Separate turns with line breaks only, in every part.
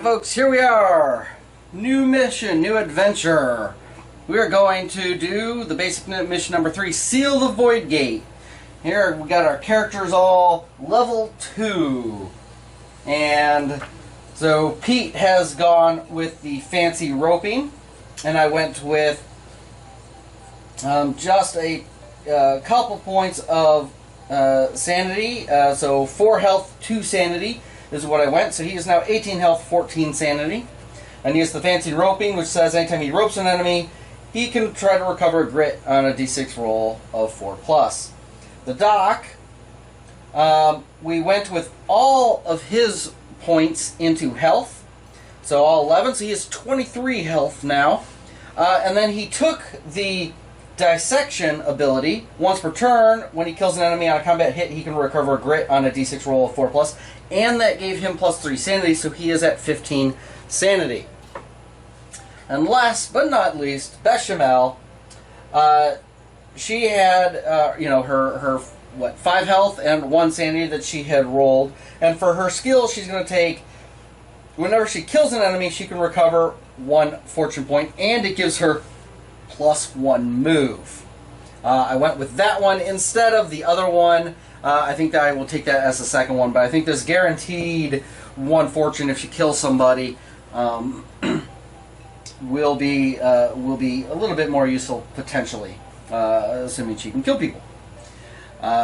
folks, here we are. New mission, new adventure. We are going to do the basic mission number 3, Seal the Void Gate. Here we got our characters all level 2. And so Pete has gone with the fancy roping, and I went with just a couple points of sanity. So 4 health, 2 sanity is what I went. So he is now 18 health, 14 sanity. And he has the fancy roping, which says anytime he ropes an enemy, he can try to recover a grit on a d6 roll of 4+. The Doc, we went with all of his points into health. So all 11, so he has 23 health now. And then he took the dissection ability. Once per turn, when he kills an enemy on a combat hit, he can recover a grit on a d6 roll of 4+. And that gave him +3 sanity, so he is at 15 sanity. And last but not least, Bechamel, she had, her 5 health and 1 sanity that she had rolled. And for her skill, she's going to take, whenever she kills an enemy, she can recover 1 fortune point, and it gives her +1 move. I went with that one instead of the other one. I think that I will take that as the second one, but I think this guaranteed 1 fortune if she kills somebody will be a little bit more useful potentially, assuming she can kill people.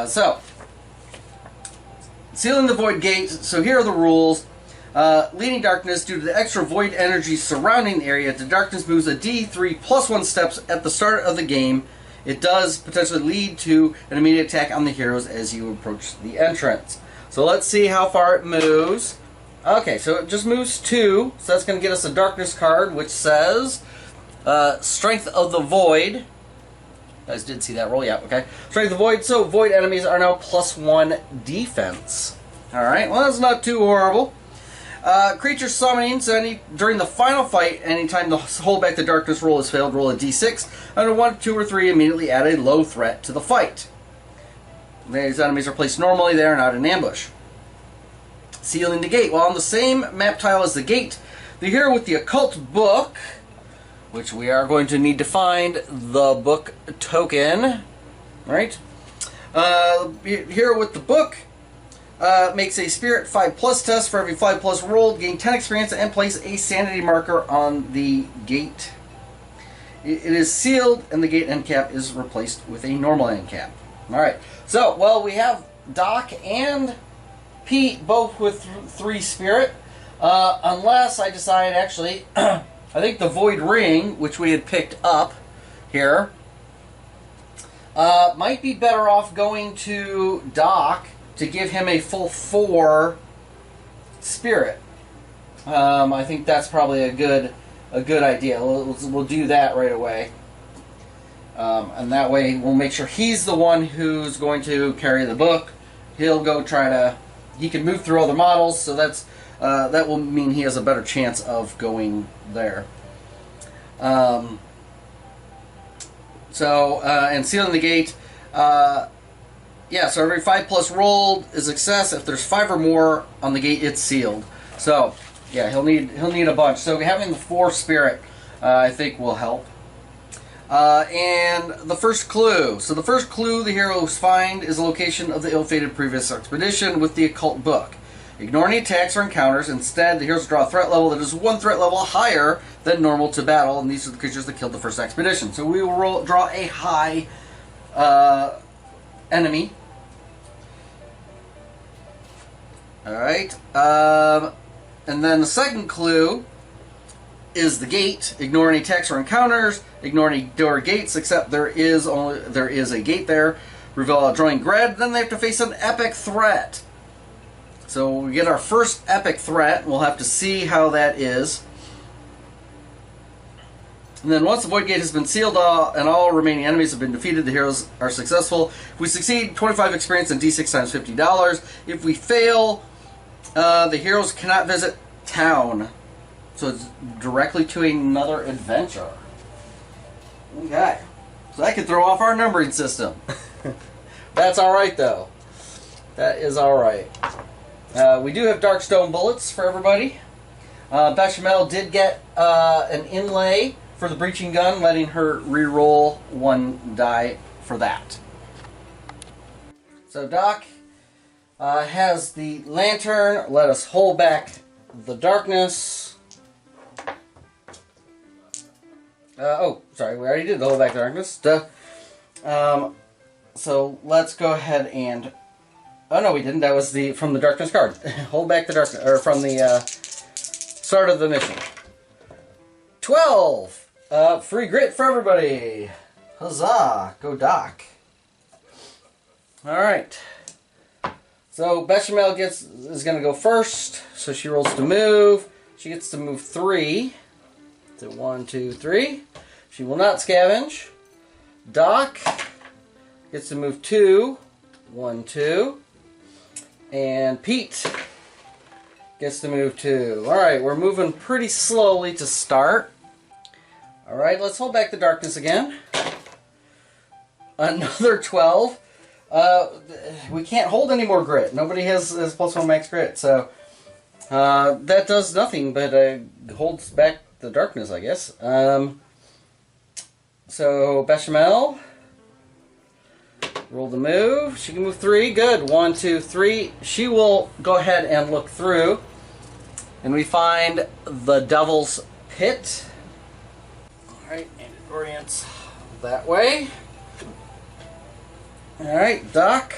So, sealing the void gate. So here are the rules. Leading darkness, due to the extra void energy surrounding the area, the darkness moves a d3 +1 steps at the start of the game. It does potentially lead to an immediate attack on the heroes as you approach the entrance. So let's see how far it moves. Okay, so it just moves 2, so that's going to get us a darkness card, which says Strength of the Void. You guys did see that roll, yeah, okay. Strength of the Void, so void enemies are now +1 defense. Alright, well that's not too horrible. Creature summoning, so during the final fight, anytime the hold back the darkness roll is failed, roll a d6. Under 1, 2, or 3, immediately add a low threat to the fight. These enemies are placed normally, they are not in ambush. Sealing the gate. Well, on the same map tile as the gate, the hero with the occult book, which we are going to need to find the book token, right? Hero with the book makes a Spirit 5+ test for every 5+ rolled, gain 10 experience, and place a sanity marker on the gate. It is sealed, and the gate end cap is replaced with a normal end cap. Alright, so, well, we have Doc and Pete both with 3 Spirit, unless I decide, actually, I think the Void Ring, which we had picked up here, might be better off going to Doc to give him a full 4 Spirit. I think that's probably a good idea. We'll do that right away. And that way we'll make sure he's the one who's going to carry the book. He'll go he can move through other models, so that will mean he has a better chance of going there. And sealing the gate, yeah, so every 5+ rolled is a success. If there's 5 or more on the gate, it's sealed. So, yeah, he'll need a bunch. So having the 4 Spirit, I think, will help. And the first clue. So the first clue the heroes find is the location of the ill-fated previous expedition with the occult book. Ignore any attacks or encounters. Instead, the heroes draw a threat level that is 1 threat level higher than normal to battle, and these are the creatures that killed the first expedition. So we will draw a high enemy. Alright. And then the second clue is the gate. Ignore any attacks or encounters. Ignore any door gates, except there is a gate there. Reveal a drawing grid. Then they have to face an epic threat. So we get our first epic threat. We'll have to see how that is. And then once the void gate has been sealed and all remaining enemies have been defeated, the heroes are successful. If we succeed, 25 experience and d6 times $50. If we fail, the heroes cannot visit town. So it's directly to another adventure. Okay. So that could throw off our numbering system. That's alright, though. That is alright. We do have Darkstone bullets for everybody. Bechamel did get an inlay for the breaching gun, letting her re-roll 1 die for that. So Doc has the lantern. Let us hold back the darkness. Oh, sorry, we already did the hold back the darkness. Duh. So let's go ahead and... Oh no, we didn't. That was from the darkness card. Hold back the darkness, or from the start of the mission. 12. Free grit for everybody. Huzzah! Go Doc. All right. So Bechamel is going to go first. So she rolls to move. She gets to move 3. So 1, 2, 3. She will not scavenge. Doc gets to move 2. 1, 2. And Pete gets to move 2. Alright, we're moving pretty slowly to start. Alright, let's hold back the darkness again. Another 12. We can't hold any more grit. Nobody has +1 max grit, so that does nothing but holds back the darkness, I guess. So Bechamel, roll the move. She can move 3. Good. 1, 2, 3. She will go ahead and look through, and we find the Devil's Pit. All right, and it orients that way. Alright, Doc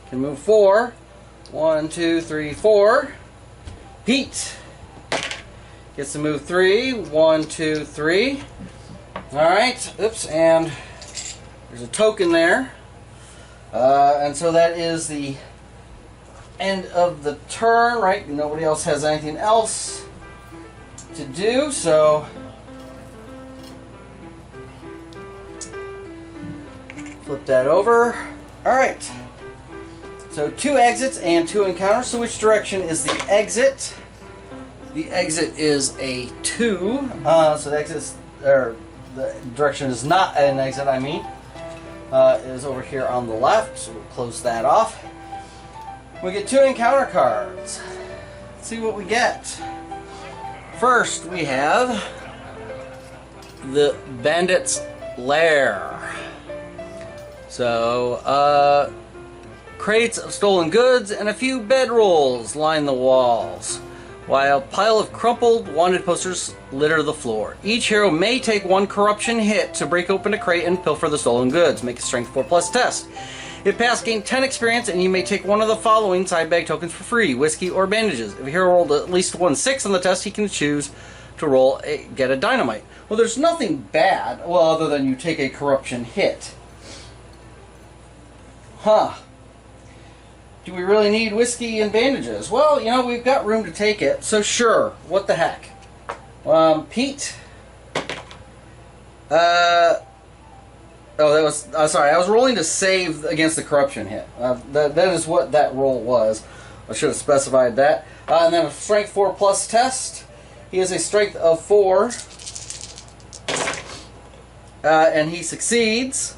can move 4. 1, 2, 3, 4. Pete gets to move 3. 1, 2, 3. Alright, oops, and there's a token there. And so that is the end of the turn, right? Nobody else has anything else to do, so... Flip that over. Alright. So 2 exits and 2 encounters. So which direction is the exit? The exit is a 2. So the exit is, or the direction is not an exit, I mean. Is over here on the left. So we'll close that off. We get 2 encounter cards. Let's see what we get. First we have the Bandit's Lair. So, crates of stolen goods and a few bedrolls line the walls, while a pile of crumpled wanted posters litter the floor. Each hero may take 1 corruption hit to break open a crate and pilfer the stolen goods. Make a strength 4+ test. If passed, gain 10 experience, and you may take 1 of the following side bag tokens for free: whiskey or bandages. If a hero rolled at least 1 6 on the test, he can choose to get a dynamite. Well, there's nothing bad, well, other than you take a corruption hit. Huh. Do we really need whiskey and bandages? Well, you know, we've got room to take it, so sure. What the heck? Pete? Oh, that was... sorry, I was rolling to save against the corruption hit. That is what that roll was. I should have specified that. And then a strength 4+ test. He has a strength of 4. And he succeeds.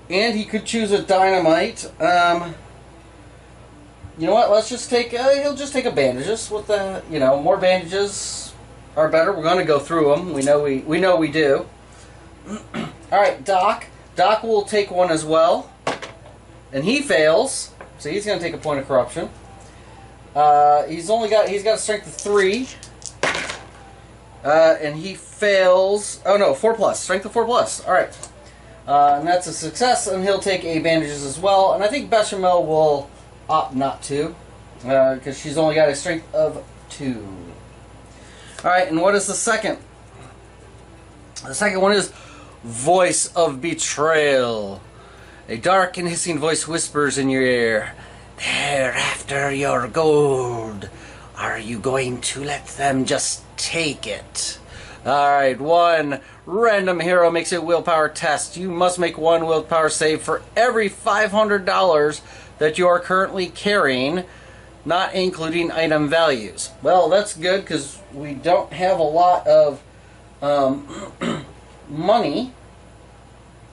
And he could choose a dynamite. You know what? Let's just take... he'll just take a bandages. With the... You know, more bandages are better. We're going to go through them. We know we do. Alright, Doc. Doc will take 1 as well. And he fails. So he's going to take a point of corruption. He's got a strength of 3. And he fails... Oh no, 4+. Strength of 4+. Alright. And that's a success, and he'll take a bandages as well. And I think Bechamel will opt not to, because she's only got a strength of 2. Alright, and what is the second? The second one is Voice of Betrayal. A dark and hissing voice whispers in your ear, "They're after your gold. Are you going to let them just take it?" Alright, 1 random hero makes a willpower test. You must make 1 willpower save for every $500 that you are currently carrying, not including item values. Well, that's good because we don't have a lot of money.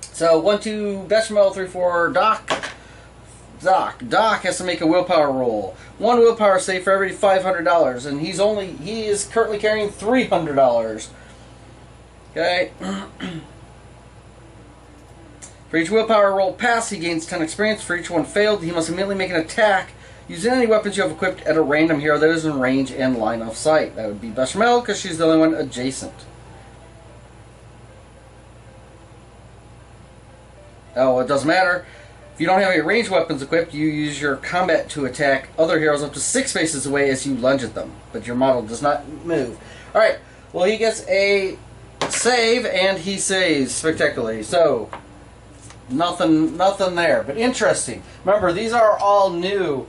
So 1, 2, Bechamel, 3, 4, Doc. Doc. Doc has to make a willpower roll. One willpower save for every $500, and he is currently carrying $300. Okay. For each willpower roll passed, he gains 10 experience. For each one failed, he must immediately make an attack using any weapons you have equipped at a random hero that is in range and line of sight. That would be Bechamel, because she's the only one adjacent. Oh, it doesn't matter. If you don't have any ranged weapons equipped, you use your combat to attack other heroes up to 6 spaces away as you lunge at them. But your model does not move. Alright, well, he gets a save, and he saves spectacularly. So, nothing there. But interesting. Remember, these are all new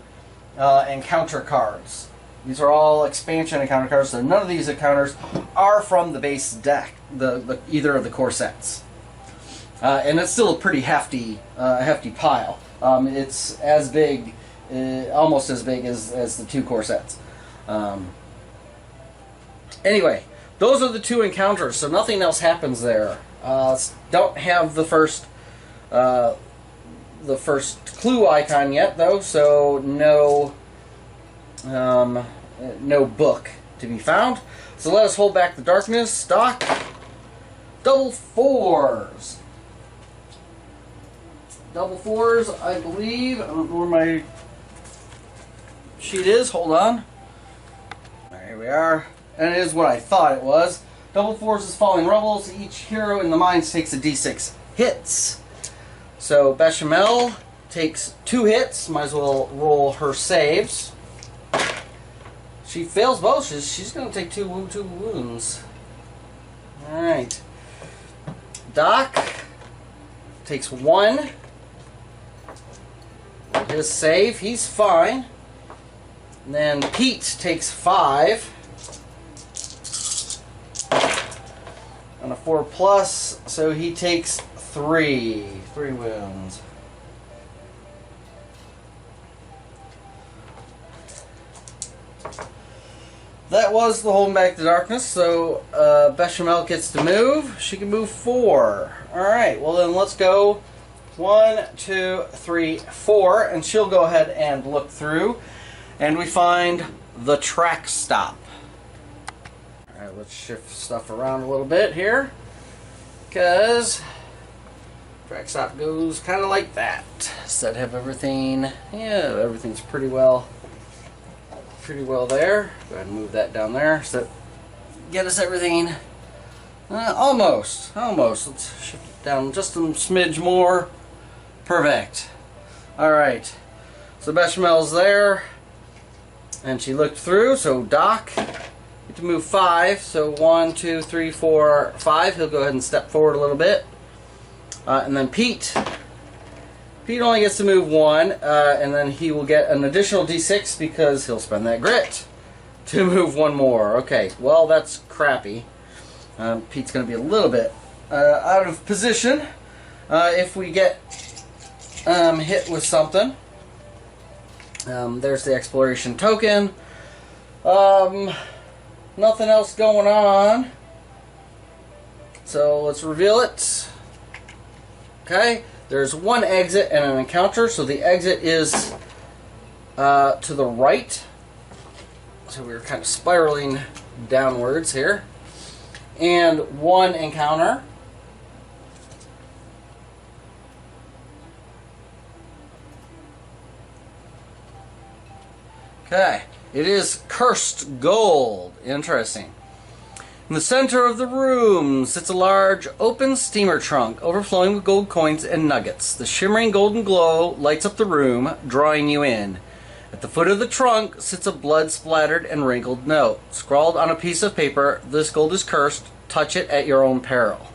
encounter cards. These are all expansion encounter cards, so none of these encounters are from the base deck, either of the core sets. And it's still a pretty hefty pile. It's as big, almost as big as the 2 core sets. Anyway, those are the 2 encounters, so nothing else happens there. Don't have the first clue icon yet, though, so no book to be found. So let us hold back the darkness. Stock. Double 4s. Double 4s, I believe. I don't know where my sheet is. Hold on. Here we are. And it is what I thought it was. Double 4s is Falling Rebels. Each hero in the mines takes a d6 hits. So Bechamel takes 2 hits. Might as well roll her saves. She fails both. She's going to take two wounds. Alright. Doc takes 1. His save, he's fine. And then Pete takes 5. On a 4+, so he takes 3 wounds. That was the Holding Back the Darkness, so Bechamel gets to move. She can move 4. Alright, well then let's go 1, 2, 3, 4, and she'll go ahead and look through, and we find the track stop. Alright, let's shift stuff around a little bit here, because track stop goes kind of like that. Set have everything, yeah, everything's pretty well there. Go ahead and move that down there, so get us everything, almost, let's shift it down just a smidge more. Perfect. Alright, so Bechamel's there, and she looked through, so Doc, get to move 5, so 1, 2, 3, 4, 5, he'll go ahead and step forward a little bit, and then Pete only gets to move 1, and then he will get an additional d6 because he'll spend that grit to move 1 more. Okay, well that's crappy. Pete's going to be a little bit out of position if we get hit with something. There's the exploration token. Nothing else going on. So let's reveal it. Okay, there's 1 exit and an encounter. So the exit is to the right. So we're kind of spiraling downwards here. And 1 encounter. Okay, it is cursed gold. Interesting. In the center of the room sits a large open steamer trunk overflowing with gold coins and nuggets. The shimmering golden glow lights up the room, drawing you in. At the foot of the trunk sits a blood-splattered and wrinkled note. Scrawled on a piece of paper, "This gold is cursed. Touch it at your own peril."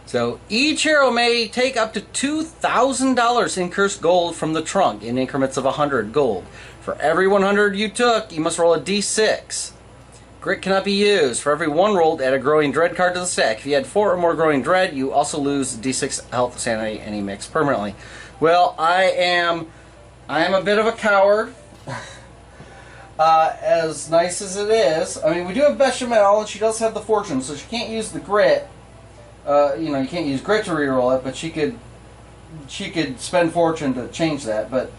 So each hero may take up to $2,000 in cursed gold from the trunk in increments of 100 gold. For every 100 you took, you must roll a d6. Grit cannot be used. For every 1 rolled, add a growing dread card to the stack. If you had 4 or more growing dread, you also lose d6 health, sanity, any mix permanently. Well, I am a bit of a coward. As nice as it is, I mean, we do have Bechamel, and she does have the fortune, so she can't use the grit. You can't use grit to reroll it, but she could she could spend fortune to change that, but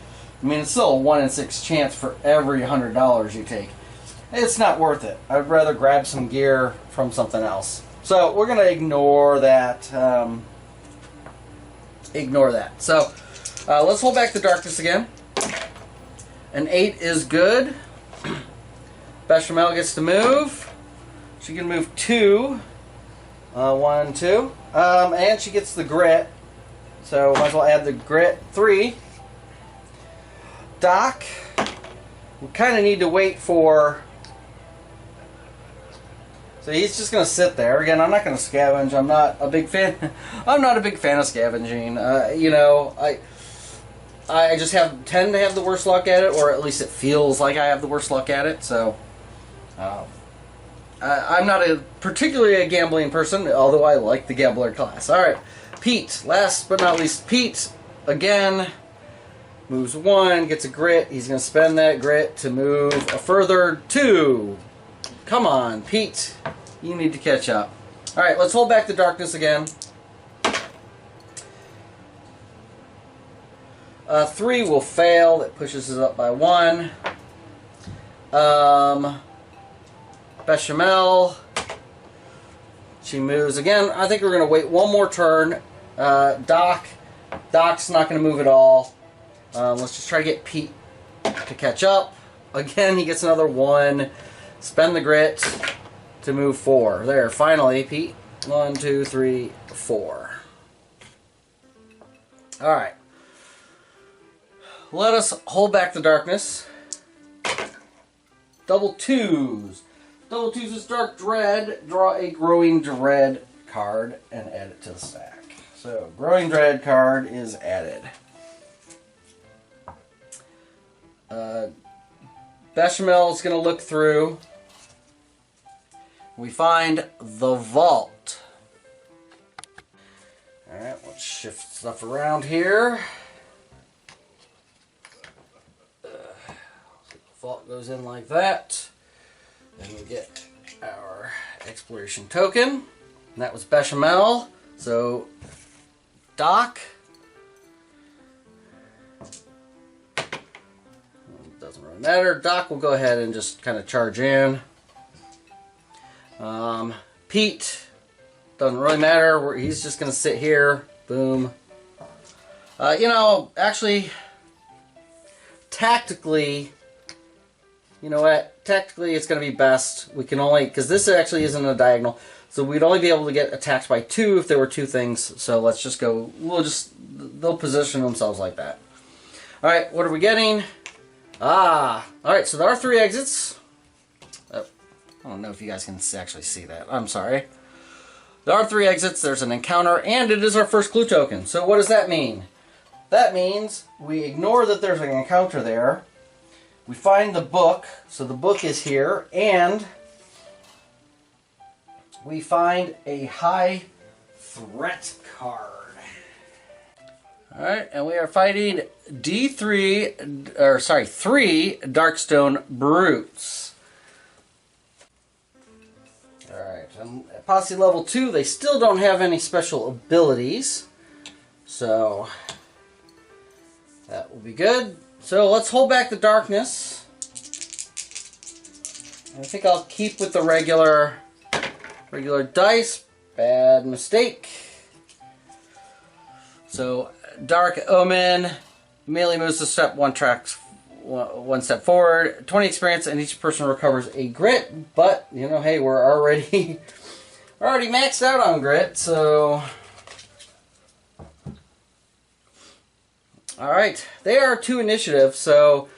I mean, it's still a 1 in 6 chance for every $100 you take. It's not worth it. I'd rather grab some gear from something else. So we're going to ignore that. Ignore that. So let's hold back the darkness again. An 8 is good. Bechamel gets to move. She can move 2. 1, 2. And she gets the grit. So might as well add the grit. 3. Doc. We kind of need to wait for... So he's just going to sit there. Again, I'm not going to scavenge. I'm not a big fan. I'm not a big fan of scavenging. You know, I just tend to have the worst luck at it, or at least it feels like I have the worst luck at it. So I'm not particularly a gambling person, although I like the gambler class. All right, Pete. Last but not least, Pete again moves 1, gets a grit. He's going to spend that grit to move a further 2. Come on, Pete. You need to catch up. All right, let's hold back the darkness again. 3 will fail. That pushes us up by 1. Bechamel. She moves again. I think we're going to wait one more turn. Doc's not going to move at all. Let's just try to get Pete to catch up. Again, he gets another 1. Spend the grit to move 4. There, finally, Pete. 1, 2, 3, 4. Alright. Let us hold back the darkness. Double 2s. Double 2s is Dark Dread. Draw a Growing Dread card and add it to the stack. So, Growing Dread card is added. Bechamel is going to look through. We find the vault. Alright, let's shift stuff around here. The vault goes in like that. Then we get our exploration token. And that was Bechamel. So, Doc. Doesn't really matter. Doc will go ahead and just kind of charge in. Pete, doesn't really matter. He's just going to sit here. Boom. You know, actually, tactically, you know what? Tactically, it's going to be best. We can only, because this actually isn't a diagonal, so we'd only be able to get attacked by 2 if there were 2 things. So let's just go. They'll position themselves like that. All right, what are we getting? All right. So there are 3 exits. I don't know if you guys can actually see that. I'm sorry. There are 3 exits. There's an encounter, and it is our first clue token. So what does that mean? That means we ignore that there's an encounter there. We find the book. So the book is here, and we find a high threat card. All right, and we are fighting 3 Darkstone Brutes. Alright, at Posse level 2, they still don't have any special abilities. So, that will be good. So, let's hold back the darkness. I think I'll keep with the regular dice. Bad mistake. So, Dark Omen. Melee moves to step 1 tracks 1 step forward, 20 experience, and each person recovers a grit. But you know, hey, we're already maxed out on grit, so all right. They are 2 initiative, so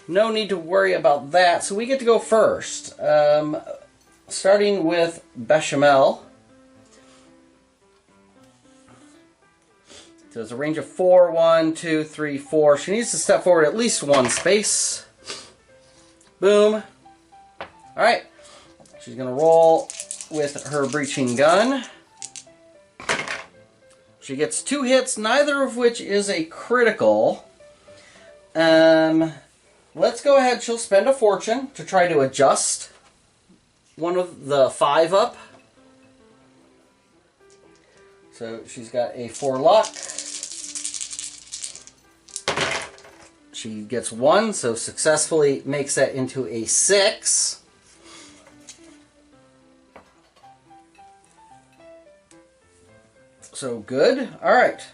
no need to worry about that. So we get to go first, starting with Bechamel. So it's a range of 4, 1, 2, 3, 4. She needs to step forward at least 1 space. Boom. Alright. She's going to roll with her breaching gun. She gets 2 hits, neither of which is a critical. Let's go ahead. She'll spend a fortune to try to adjust one of the 5 up. So she's got a 4 luck. She gets 1, so successfully makes that into a 6. So good. Alright.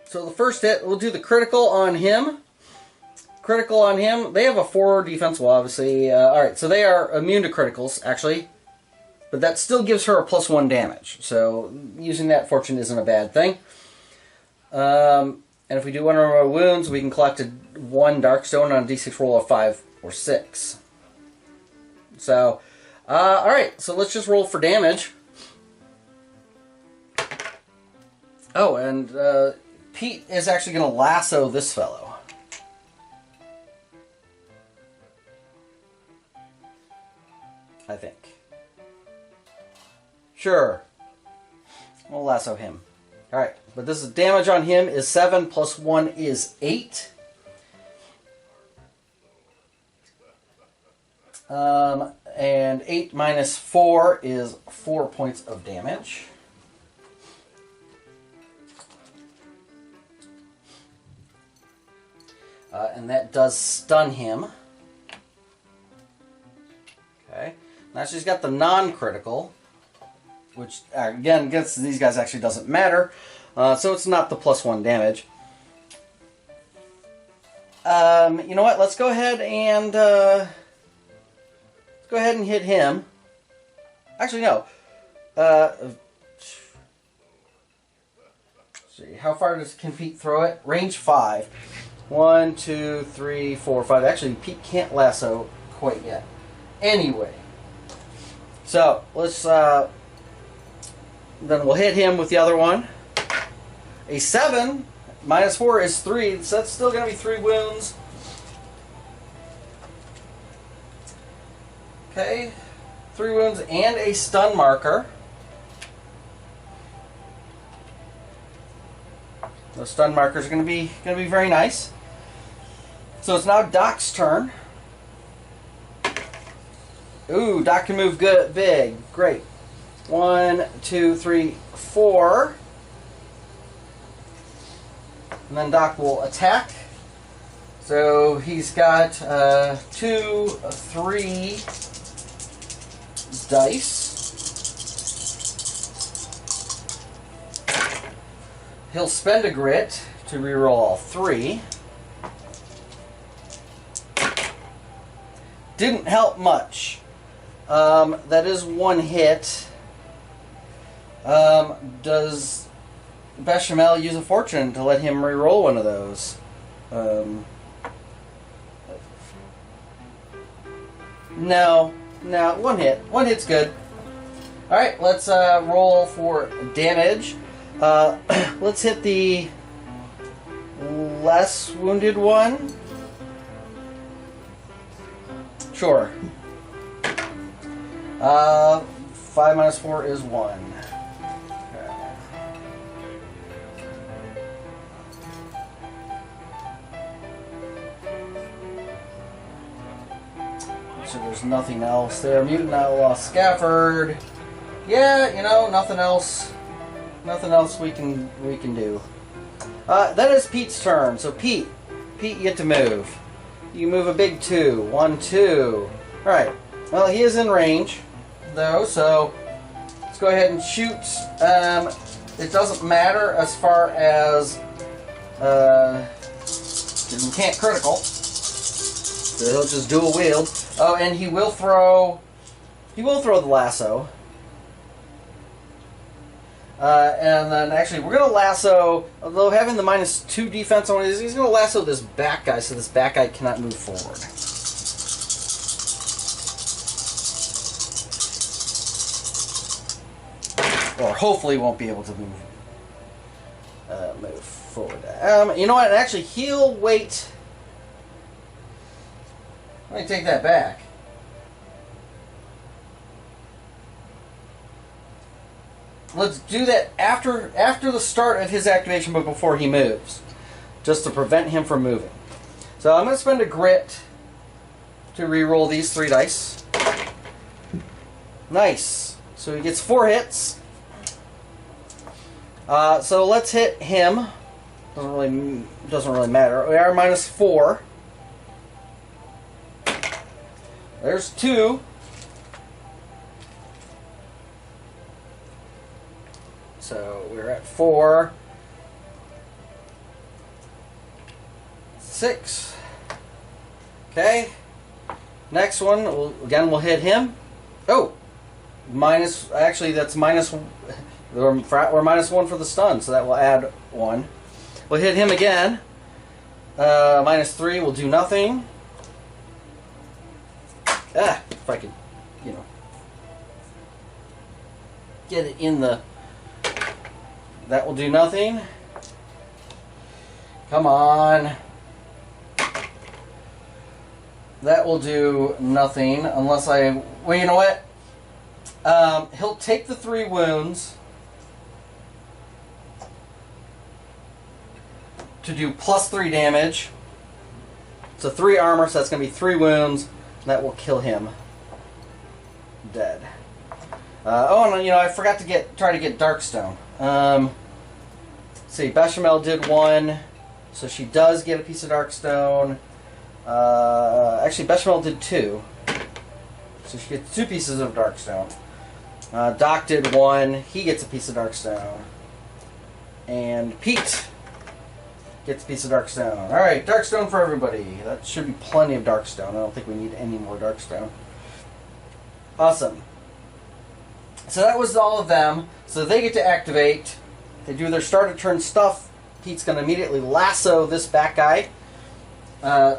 So the first hit, we'll do the critical on him. Critical on him. They have a 4 defense, well, obviously. Alright, so they are immune to criticals, actually. But that still gives her a +1 damage. So using that fortune isn't a bad thing. And if we do one of our wounds, we can collect 1 Darkstone on a d6 roll of 5 or 6. So, alright, so let's just roll for damage. Oh, and Pete is actually going to lasso this fellow. I think. Sure. We'll lasso him. Alright, but this is damage on him is 7 plus 1 is 8. And 8 minus 4 is 4 points of damage. And that does stun him. Okay. Now she's got the non-critical, which, again, against these guys actually doesn't matter. So it's not the +1 damage. You know what? Let's go ahead and hit him. Actually, no. Let's see. How far can Pete throw it? Range 5. 1, 2, 3, 4, 5. Actually, Pete can't lasso quite yet. Anyway. So, let's, then we'll hit him with the other one. A 7 minus 4 is 3, so that's still going to be 3 wounds. Okay. 3 wounds and a stun marker. Those stun markers are going to be very nice. So it's now Doc's turn. Ooh, Doc can move good, big. Great. 1, 2, 3, 4. And then Doc will attack. So he's got 2, 3 dice. He'll spend a grit to reroll all 3. Didn't help much. That is 1 hit. Does Bechamel use a fortune to let him reroll one of those? No. 1 hit. 1 hit's good. Alright, let's roll for damage. Let's hit the less wounded one. Sure. 5 minus 4 is 1. Okay. So there's nothing else there. Mutant Outlaw Scafford. Yeah, you know, nothing else. Nothing else we can do. Then it's Pete's turn. So Pete, you get to move. You move a big 2. 1, 2. Alright. Well, he is in range, though, so let's go ahead and shoot. It doesn't matter as far as he can't critical. So he'll just dual wield. Oh, and he will throw the lasso. And then actually we're going to lasso, although having the -2 defense on it, he's going to lasso this back guy so this back guy cannot move forward. Or hopefully won't be able to move forward. You know what, actually he'll wait. Let me take that back. Let's do that after the start of his activation, but before he moves, just to prevent him from moving. So I'm going to spend a grit to re-roll these 3 dice. Nice. So he gets 4 hits. So let's hit him. doesn't really matter. We are -4. There's 2. So we're at 4. 6. Okay. Next one, we'll hit him. Oh! Actually, that's minus... We're -1 for the stun, so that will add 1. We'll hit him again. -3 will do nothing. If I could, get it in the... That will do nothing. Come on. That will do nothing unless I... Well, you know what? He'll take the 3 wounds to do +3 damage. So 3 armor, so that's going to be 3 wounds. And that will kill him dead. And I forgot to try to get Darkstone. Let's see, Bechamel did 1, so she does get a piece of Darkstone. Actually, Bechamel did 2, so she gets 2 pieces of Darkstone. Doc did 1, he gets a piece of Darkstone. And Pete gets a piece of Darkstone. Alright, Darkstone for everybody. That should be plenty of Darkstone. I don't think we need any more Darkstone. Awesome. So that was all of them. So they get to activate. They do their start of turn stuff. Pete's going to immediately lasso this back guy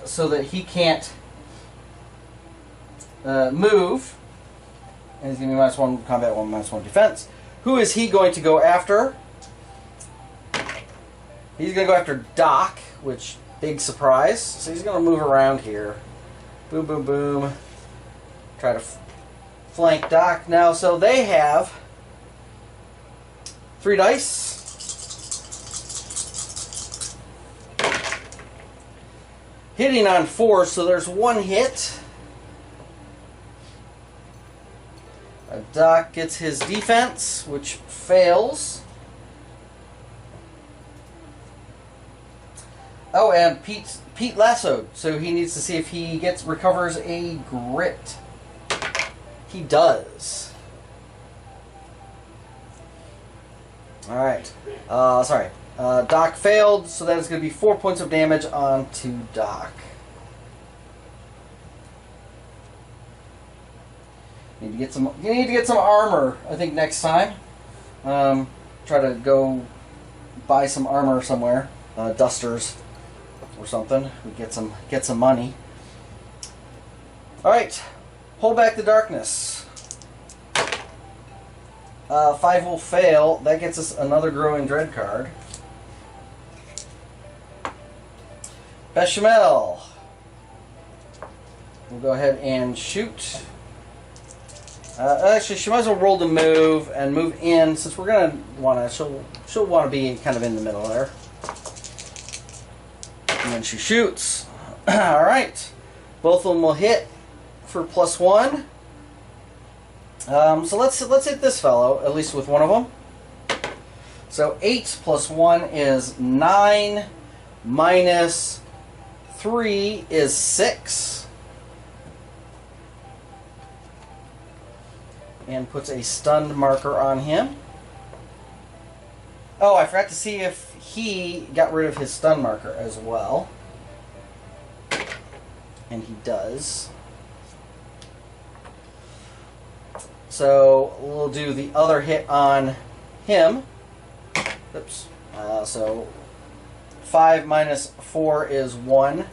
so that he can't move. And he's going to be -1 combat, -1 defense. Who is he going to go after? He's going to go after Doc, which, big surprise. So he's going to move around here. Boom, boom, boom. Try to flank Doc. Now, so they have 3 dice. Hitting on 4, so there's 1 hit. Doc gets his defense, which fails. Oh, and Pete lassoed, so he needs to see if he recovers a grit. He does. Alright. Sorry. Doc failed, so that is going to be 4 points of damage onto Doc. You need to get some armor, I think, next time. Try to go buy some armor somewhere. Dusters or something. We get some money. Alright. Hold back the darkness. 5 will fail. That gets us another Growing Dread card. Bechamel. We'll go ahead and shoot. Actually, she might as well roll to move and move in, since we're gonna wanna. She'll want to be kind of in the middle there. And then she shoots. All right, both of them will hit for +1. So let's hit this fellow, at least with one of them. So 8 + 1 is 9, -3 is 6. And puts a stunned marker on him. Oh, I forgot to see if he got rid of his stun marker as well. And he does. So we'll do the other hit on him. Oops. So 5 - 4 is 1.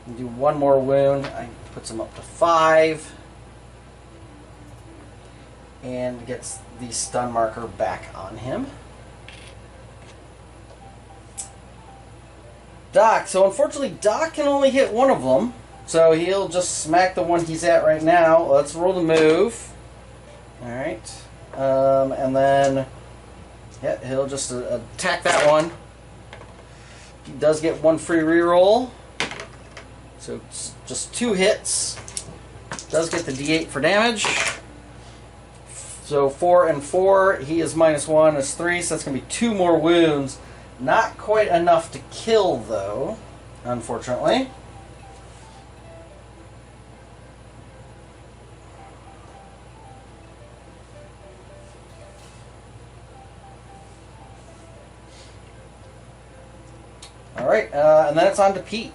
We'll do 1 more wound. I puts him up to 5. And gets the stun marker back on him. Doc. So unfortunately, Doc can only hit one of them. So he'll just smack the one he's at right now. Let's roll the move. Alright. And then yeah, he'll just attack that one. He does get 1 free reroll. So it's just 2 hits. Does get the D8 for damage. So 4 and 4, he is -1 is 3, so that's going to be 2 more wounds. Not quite enough to kill, though, unfortunately. Alright, and then it's on to Pete.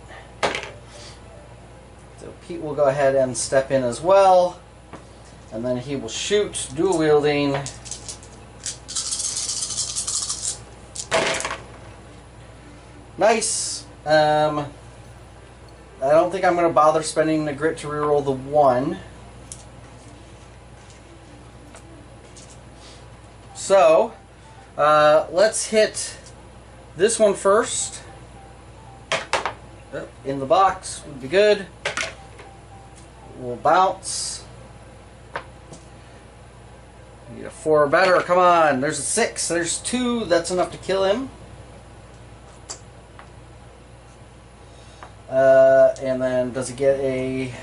So Pete will go ahead and step in as well. And then he will shoot, dual wielding. Nice. I don't think I'm going to bother spending the grit to reroll the 1. So, let's hit this one first. In the box would be good. We'll bounce. Need a 4 or better. Come on. There's a 6. There's 2. That's enough to kill him. And then does he get a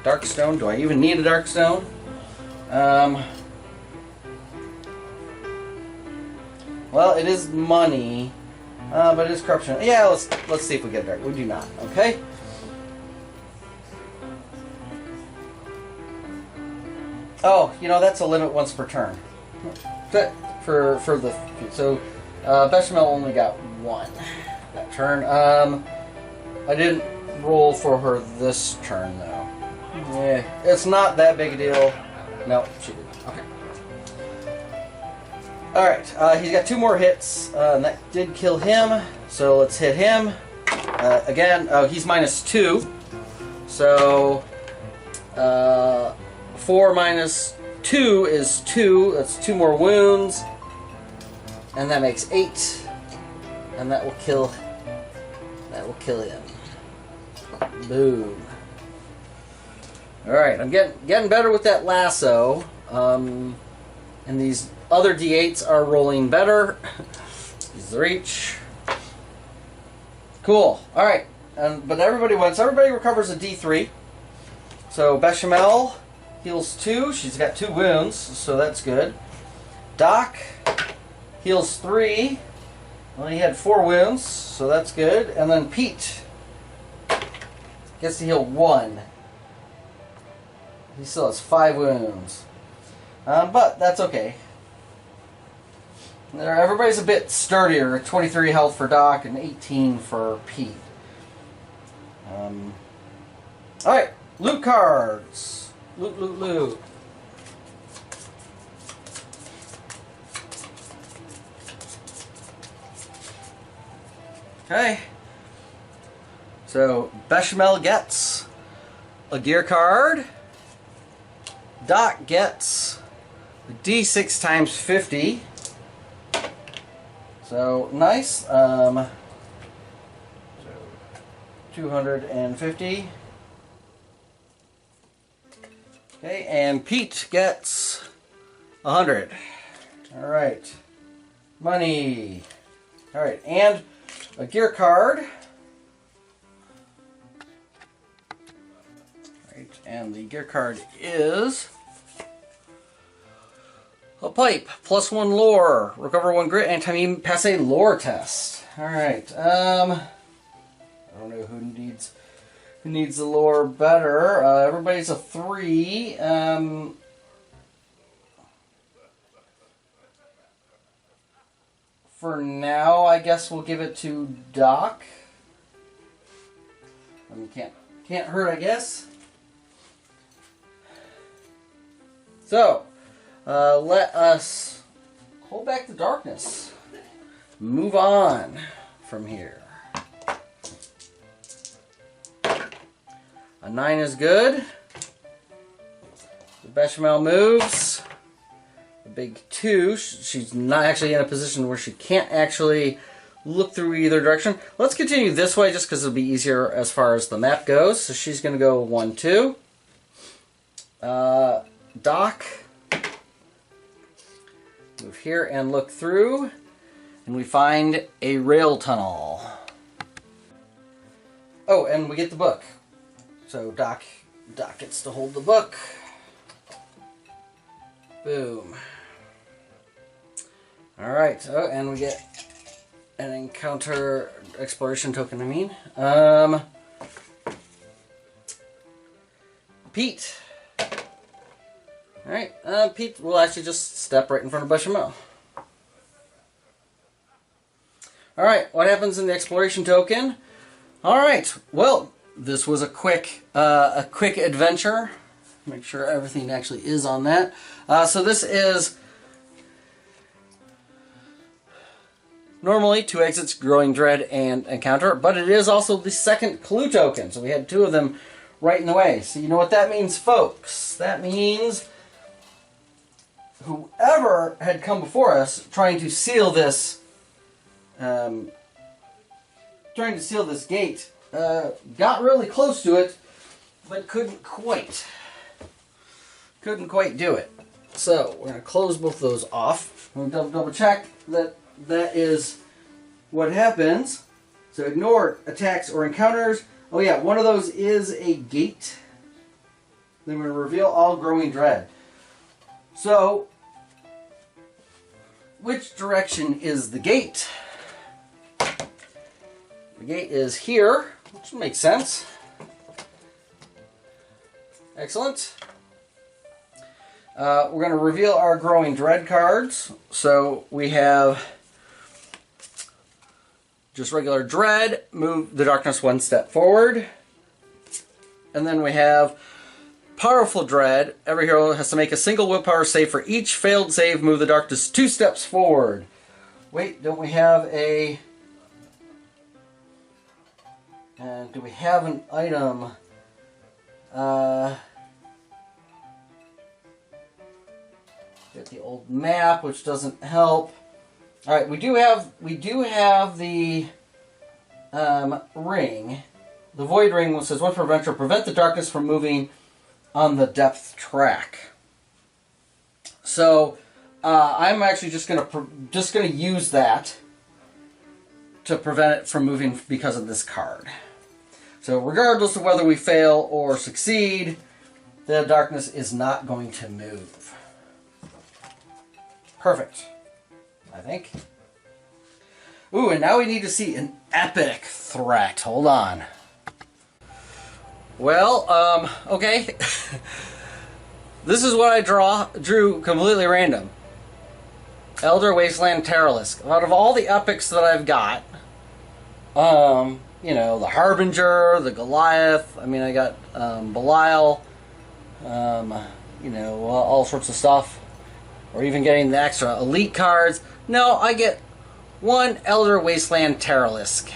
dark stone? Do I even need a dark stone? Well, it is money, but it is corruption. Yeah, let's see if we get dark. We do not. Okay. Oh, you know, that's a limit once per turn. For the so Bechamel only got 1 that turn. I didn't roll for her this turn though. Yeah, it's not that big a deal. No, she didn't. Okay. All right, he's got 2 more hits, and that did kill him. So let's hit him again. Oh, he's -2. So 4 minus 2 is 2. That's 2 more wounds, and that makes 8, and that will kill. That will kill him. Boom. All right, I'm getting better with that lasso, and these other D8s are rolling better. Use the reach. Cool. All right, but everybody recovers a D3. So Bechamel heals 2. She's got 2 wounds, so that's good. Doc heals 3. Well, he had 4 wounds, so that's good. And then Pete gets to heal 1. He still has 5 wounds. But that's okay. Everybody's a bit sturdier. 23 health for Doc and 18 for Pete. Alright, loot cards. Loot. Okay. So Bechamel gets a gear card. Doc gets a D6 times 50. So nice. So 250. Okay, and Pete gets 100. All right. Money. All right, and a gear card. Right, and the gear card is a pipe, +1 lore, recover 1 grit anytime you pass a lore test. All right. I don't know who needs the lore better. Everybody's a 3. For now, I guess we'll give it to Doc. I mean, can't hurt, I guess. So, let us hold back the darkness. Move on from here. A 9 is good. The Bechamel moves. A big 2. She's not actually in a position where she can't actually look through either direction. Let's continue this way just because it'll be easier as far as the map goes. So she's going to go 1, 2. Doc. Move here and look through. And we find a rail tunnel. Oh, and we get the book. So Doc gets to hold the book. Boom. Alright, oh, and we get An encounter exploration token, I mean. Pete. Alright, Pete will actually just step right in front of Bechamel. Alright, what happens in the exploration token? Alright, well, this was a quick adventure. Make sure everything actually is on that. So this is normally 2 exits, Growing Dread and Encounter, but it is also the second clue token. So we had 2 of them right in the way. So you know what that means, folks? That means whoever had come before us trying to seal this gate got really close to it, but couldn't quite do it. So we're going to close both of those off. We'll double check that that is what happens. So ignore attacks or encounters. Oh yeah, one of those is a gate. Then we're going to reveal all Growing Dread. So which direction is the gate? The gate is here, which makes sense. Excellent. We're going to reveal our Growing Dread cards. So we have just regular Dread, move the darkness 1 step forward. And then we have Powerful Dread. Every hero has to make a single willpower save for each failed save. Move the darkness 2 steps forward. Wait, don't we have a... do we have an item? Get the old map, which doesn't help. All right, we do have the ring. The Void Ring, which says once per adventure, prevent the darkness from moving on the depth track. So I'm actually just gonna use that to prevent it from moving because of this card. So regardless of whether we fail or succeed, the darkness is not going to move. Perfect, I think. Ooh, and now we need to see an epic threat. Hold on. Well, okay. This is what I drew completely random. Elder Wasteland Terror Liske. Out of all the epics that I've got, you know, the Harbinger, the Goliath, I mean, I got Belial, you know, all sorts of stuff. Or even getting the extra elite cards. No, I get 1 Elder Wasteland Terror Liske.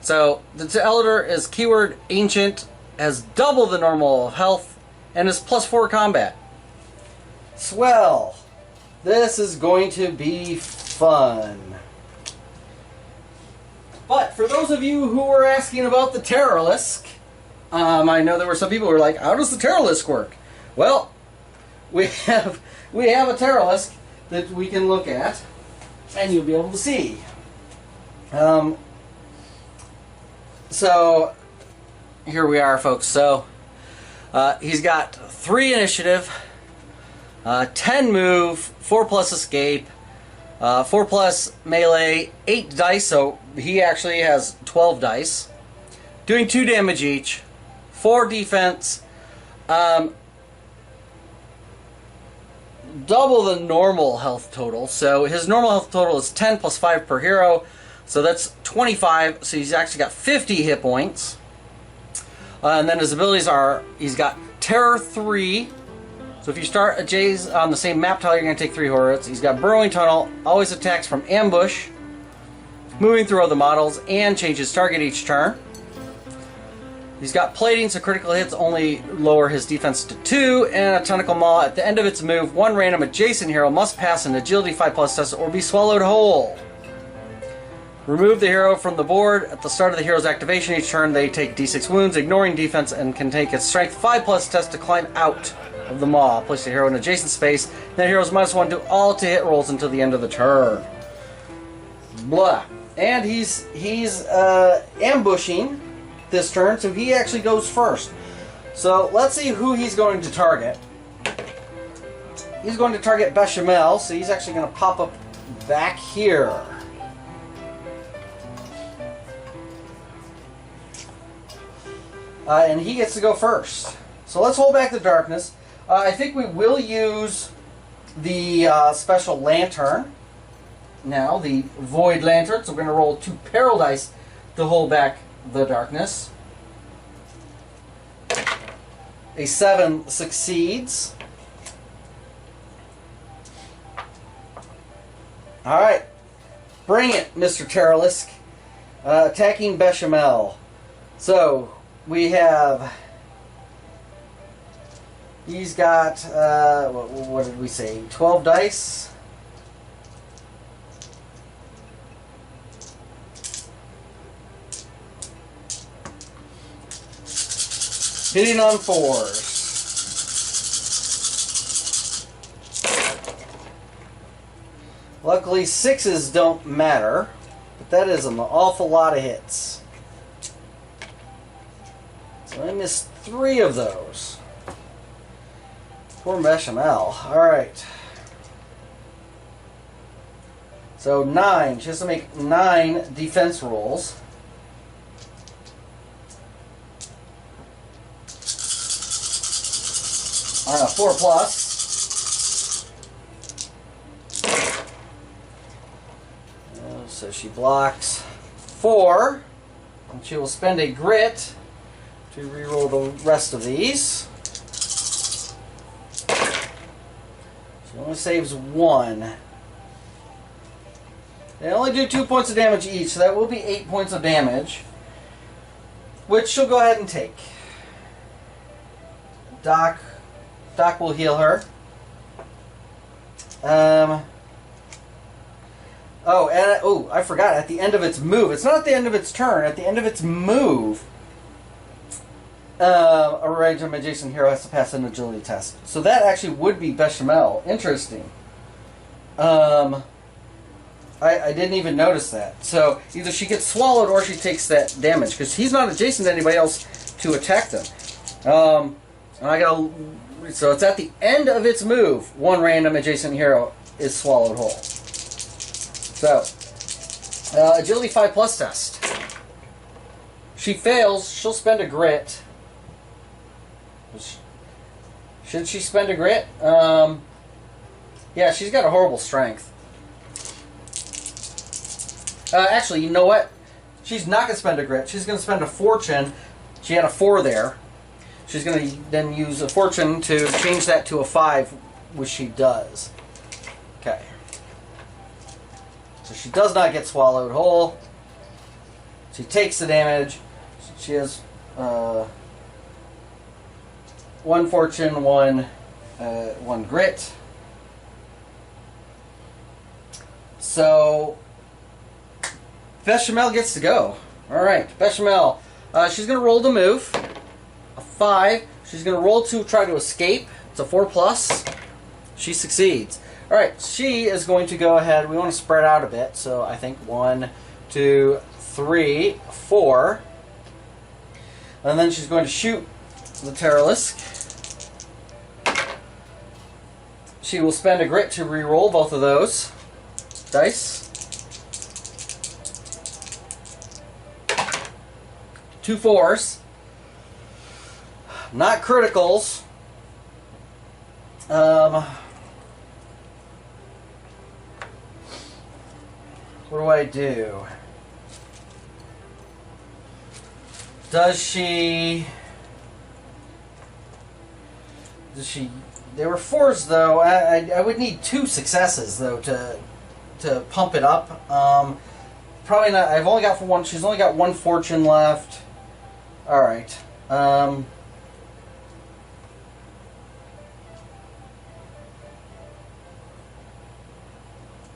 So, the Elder is keyword Ancient, has double the normal health, and is +4 combat. Swell! This is going to be fun. But for those of you who were asking about the Terror Liske, I know there were some people who were like, how does the Terror Liske work? Well, we have a Terror Liske that we can look at, and you'll be able to see. So, here we are, folks. So, he's got 3 initiative, 10 move, 4+ escape, 4+ melee, 8 dice, so he actually has 12 dice, doing 2 damage each, 4 defense, double the normal health total. So his normal health total is 10 + 5 per hero, so that's 25, so he's actually got 50 hit points. And then his abilities are, he's got Terror 3, so if you start a J's on the same map tile, you're going to take 3 hits. He's got Burrowing Tunnel, always attacks from ambush, moving through other models, and changes target each turn. He's got Plating, so critical hits only lower his defense to 2, and a Tentacle Maw. At the end of its move, 1 random adjacent hero must pass an Agility 5+ test or be swallowed whole. Remove the hero from the board. At the start of the hero's activation each turn, they take d6 wounds, ignoring defense, and can take a Strength 5+ test to climb out of the maw. Place the hero in adjacent space. That hero's -1 to all to hit rolls until the end of the turn. Blah. And he's ambushing this turn, so he actually goes first. So let's see who he's going to target. He's going to target Bechamel, so he's actually going to pop up back here. and he gets to go first. So let's hold back the darkness. I think we will use the special lantern now, the Void Lantern. So we're going to roll 2 peril dice to hold back the darkness. A 7 succeeds. Alright. Bring it, Mr. Terror Liske. Attacking Bechamel. So, we have... He's got, what did we say, 12 dice? Hitting on 4s. Luckily, 6s don't matter, but that is an awful lot of hits. So I missed 3 of those. Poor Bechamel. Alright. So 9. She has to make 9 defense rolls. On a 4 plus. So she blocks 4. And she will spend a grit to reroll the rest of these. She only saves 1. They only do 2 points of damage each, so that will be 8 points of damage, which she'll go ahead and take. Doc will heal her. I forgot. At the end of its move, it's not at the end of its turn. At the end of its move, a ranged adjacent hero has to pass an agility test. So that actually would be Bechamel. Interesting. I didn't even notice that. So either she gets swallowed or she takes that damage, because he's not adjacent to anybody else to attack them. So it's at the end of its move, 1 random adjacent hero is swallowed whole. So, agility 5 plus test. She fails, she'll spend a grit. Should she spend a grit? Yeah, she's got a horrible strength. Actually, you know what? She's not going to spend a grit. She's going to spend a fortune. She had a 4 there. She's going to then use a fortune to change that to a 5, which she does. Okay. So she does not get swallowed whole. She takes the damage. She has 1 fortune, 1 grit. So Bechamel gets to go. All right, Bechamel. She's going to roll the move. A 5. She's going to roll to try to escape. It's a 4 plus. She succeeds. Alright, she is going to go ahead. We want to spread out a bit. So I think 1, 2, 3, 4. And then she's going to shoot the Terror Liske. She will spend a grit to re-roll both of those dice. 2 4s. Not criticals. What do I do? Does she... They were 4s though. I would need 2 successes though to pump it up. Probably not. I've only got 1. She's only got 1 fortune left. All right.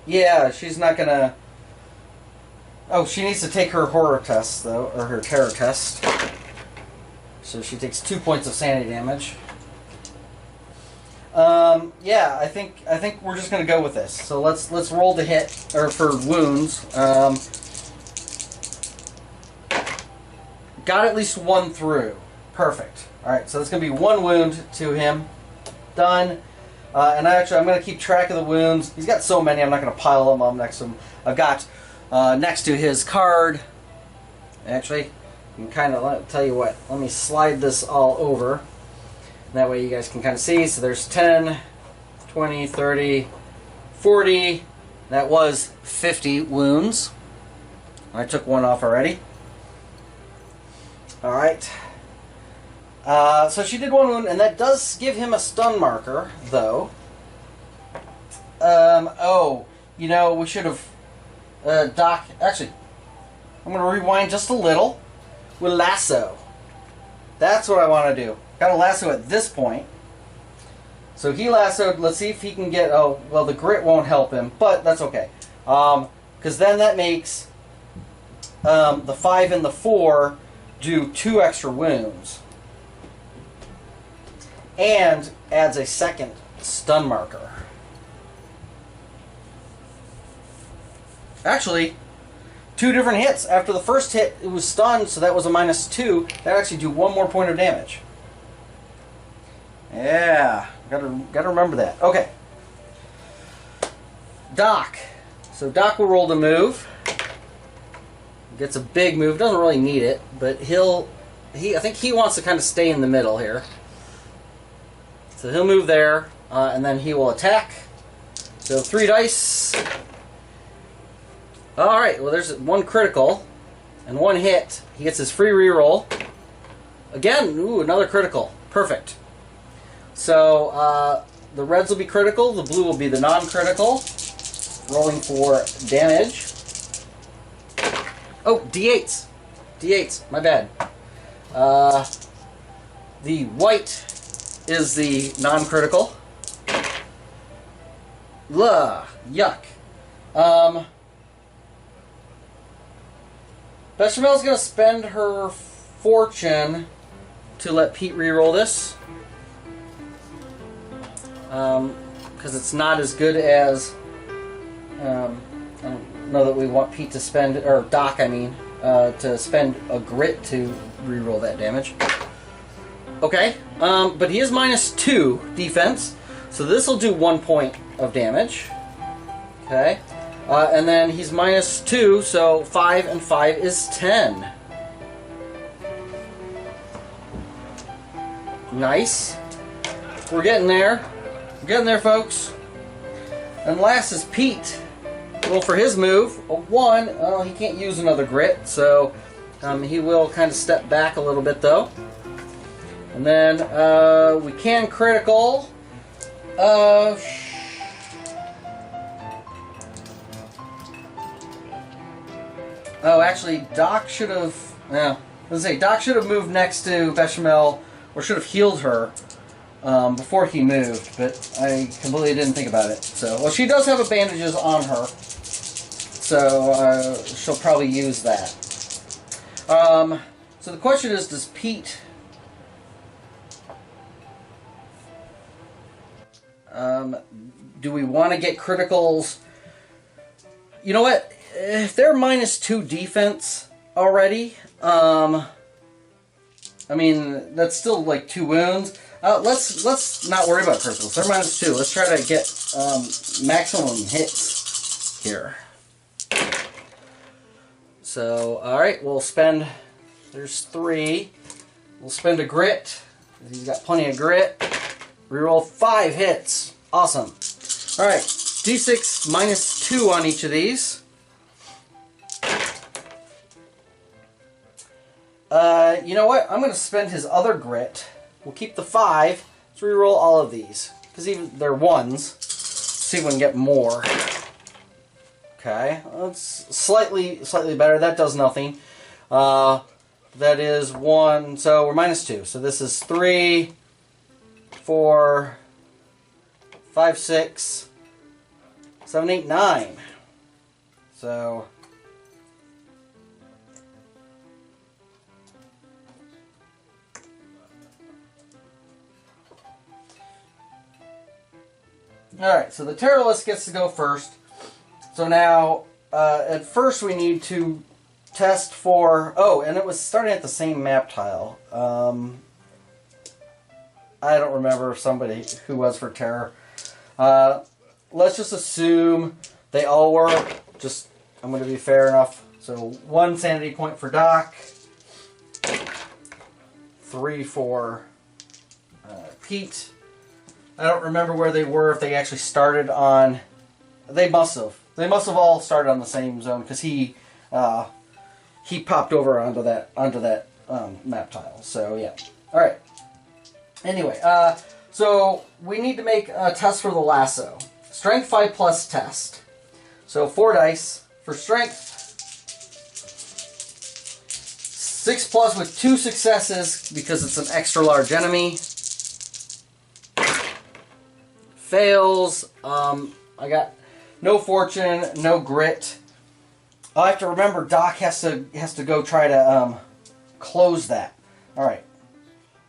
Yeah, she's not gonna... Oh, she needs to take her horror test, though, or her terror test. So she takes 2 points of sanity damage. Yeah, I think we're just gonna go with this. So let's roll to hit, or for wounds. Got at least 1 through. Perfect. All right, so that's gonna be 1 wound to him. Done. And I'm going to keep track of the wounds. He's got so many, I'm not going to pile them up next to him. I've got next to his card, actually, And kind of, tell you what, let me slide this all over. That way you guys can kind of see. So there's 10, 20, 30, 40. That was 50 wounds. I took one off already. Alright. So she did one wound, and that does give him a stun marker, though. Oh, you know, we should have... Doc, actually, I'm going to rewind just a little. With lasso. That's what I want to do. Got a lasso at this point. So he lassoed. Let's see if he can get... Oh, well, the grit won't help him, but that's okay. Because then that makes the 5 and the 4 do 2 extra wounds. And adds a second stun marker. Actually, 2 different hits. After the first hit, it was stunned, so that was a -2. That actually do 1 more point of damage. Yeah, gotta remember that. Okay. Doc. So Doc will roll the move. Gets a big move. Doesn't really need it, but I think he wants to kind of stay in the middle here. So he'll move there, and then he will attack. So 3 dice. Alright, well there's 1 critical and 1 hit. He gets his free reroll. Again, ooh, another critical. Perfect. So the reds will be critical, the blue will be the non-critical. Rolling for damage. Oh, D8s. D8s, my bad. The white is the non-critical. Yuck. Bechamel's going to spend her fortune to let Pete reroll this. Because it's not as good as... I don't know that we want Pete to spend... Or Doc, I mean. To spend a grit to reroll that damage. Okay. But he is -2 defense. So this will do 1 point of damage. Okay. And then he's -2, so 5 and 5 is 10. Nice. We're getting there. We're getting there, folks. And last is Pete. Well, for his move, a 1. Well, he can't use another grit, so he will kind of step back a little bit, though. And then we can critical. Oh, actually, Doc should have... Yeah, let's say Doc should have moved next to Bechamel, or should have healed her before he moved, but I completely didn't think about it. So, well, she does have bandages on her, so she'll probably use that. So the question is, does Pete... do we want to get criticals? You know what? If they're -2 defense already, I mean, that's still like 2 wounds. Let's not worry about criticals. They're -2. Let's try to get maximum hits here. So, alright, we'll spend... There's 3. We'll spend a grit. He's got plenty of grit. Reroll 5 hits. Awesome. Alright, D6 -2 on each of these. You know what? I'm going to spend his other grit. We'll keep the 5. Let's reroll all of these. Because even they're 1s. See if we can get more. Okay. That's slightly better. That does nothing. That is 1. So we're -2. So this is 3, 4, 5, 6, 7, 8, 9. So... Alright, so the Terror Liske gets to go first. So now, at first we need to test for... Oh, and it was starting at the same map tile. I don't remember somebody who was for Terror. Let's just assume they all were. I'm going to be fair enough. So 1 sanity point for Doc. 3 for Pete. I don't remember where they were, if they actually started on... They must have. They must have all started on the same zone, because he popped over onto that map tile. So, yeah. Alright. Anyway, so we need to make a test for the lasso. Strength 5 plus test. So 4 dice for strength. 6 plus with 2 successes because it's an extra large enemy. Fails. I got no fortune, no grit. I have to remember Doc has to go try to close that. All right.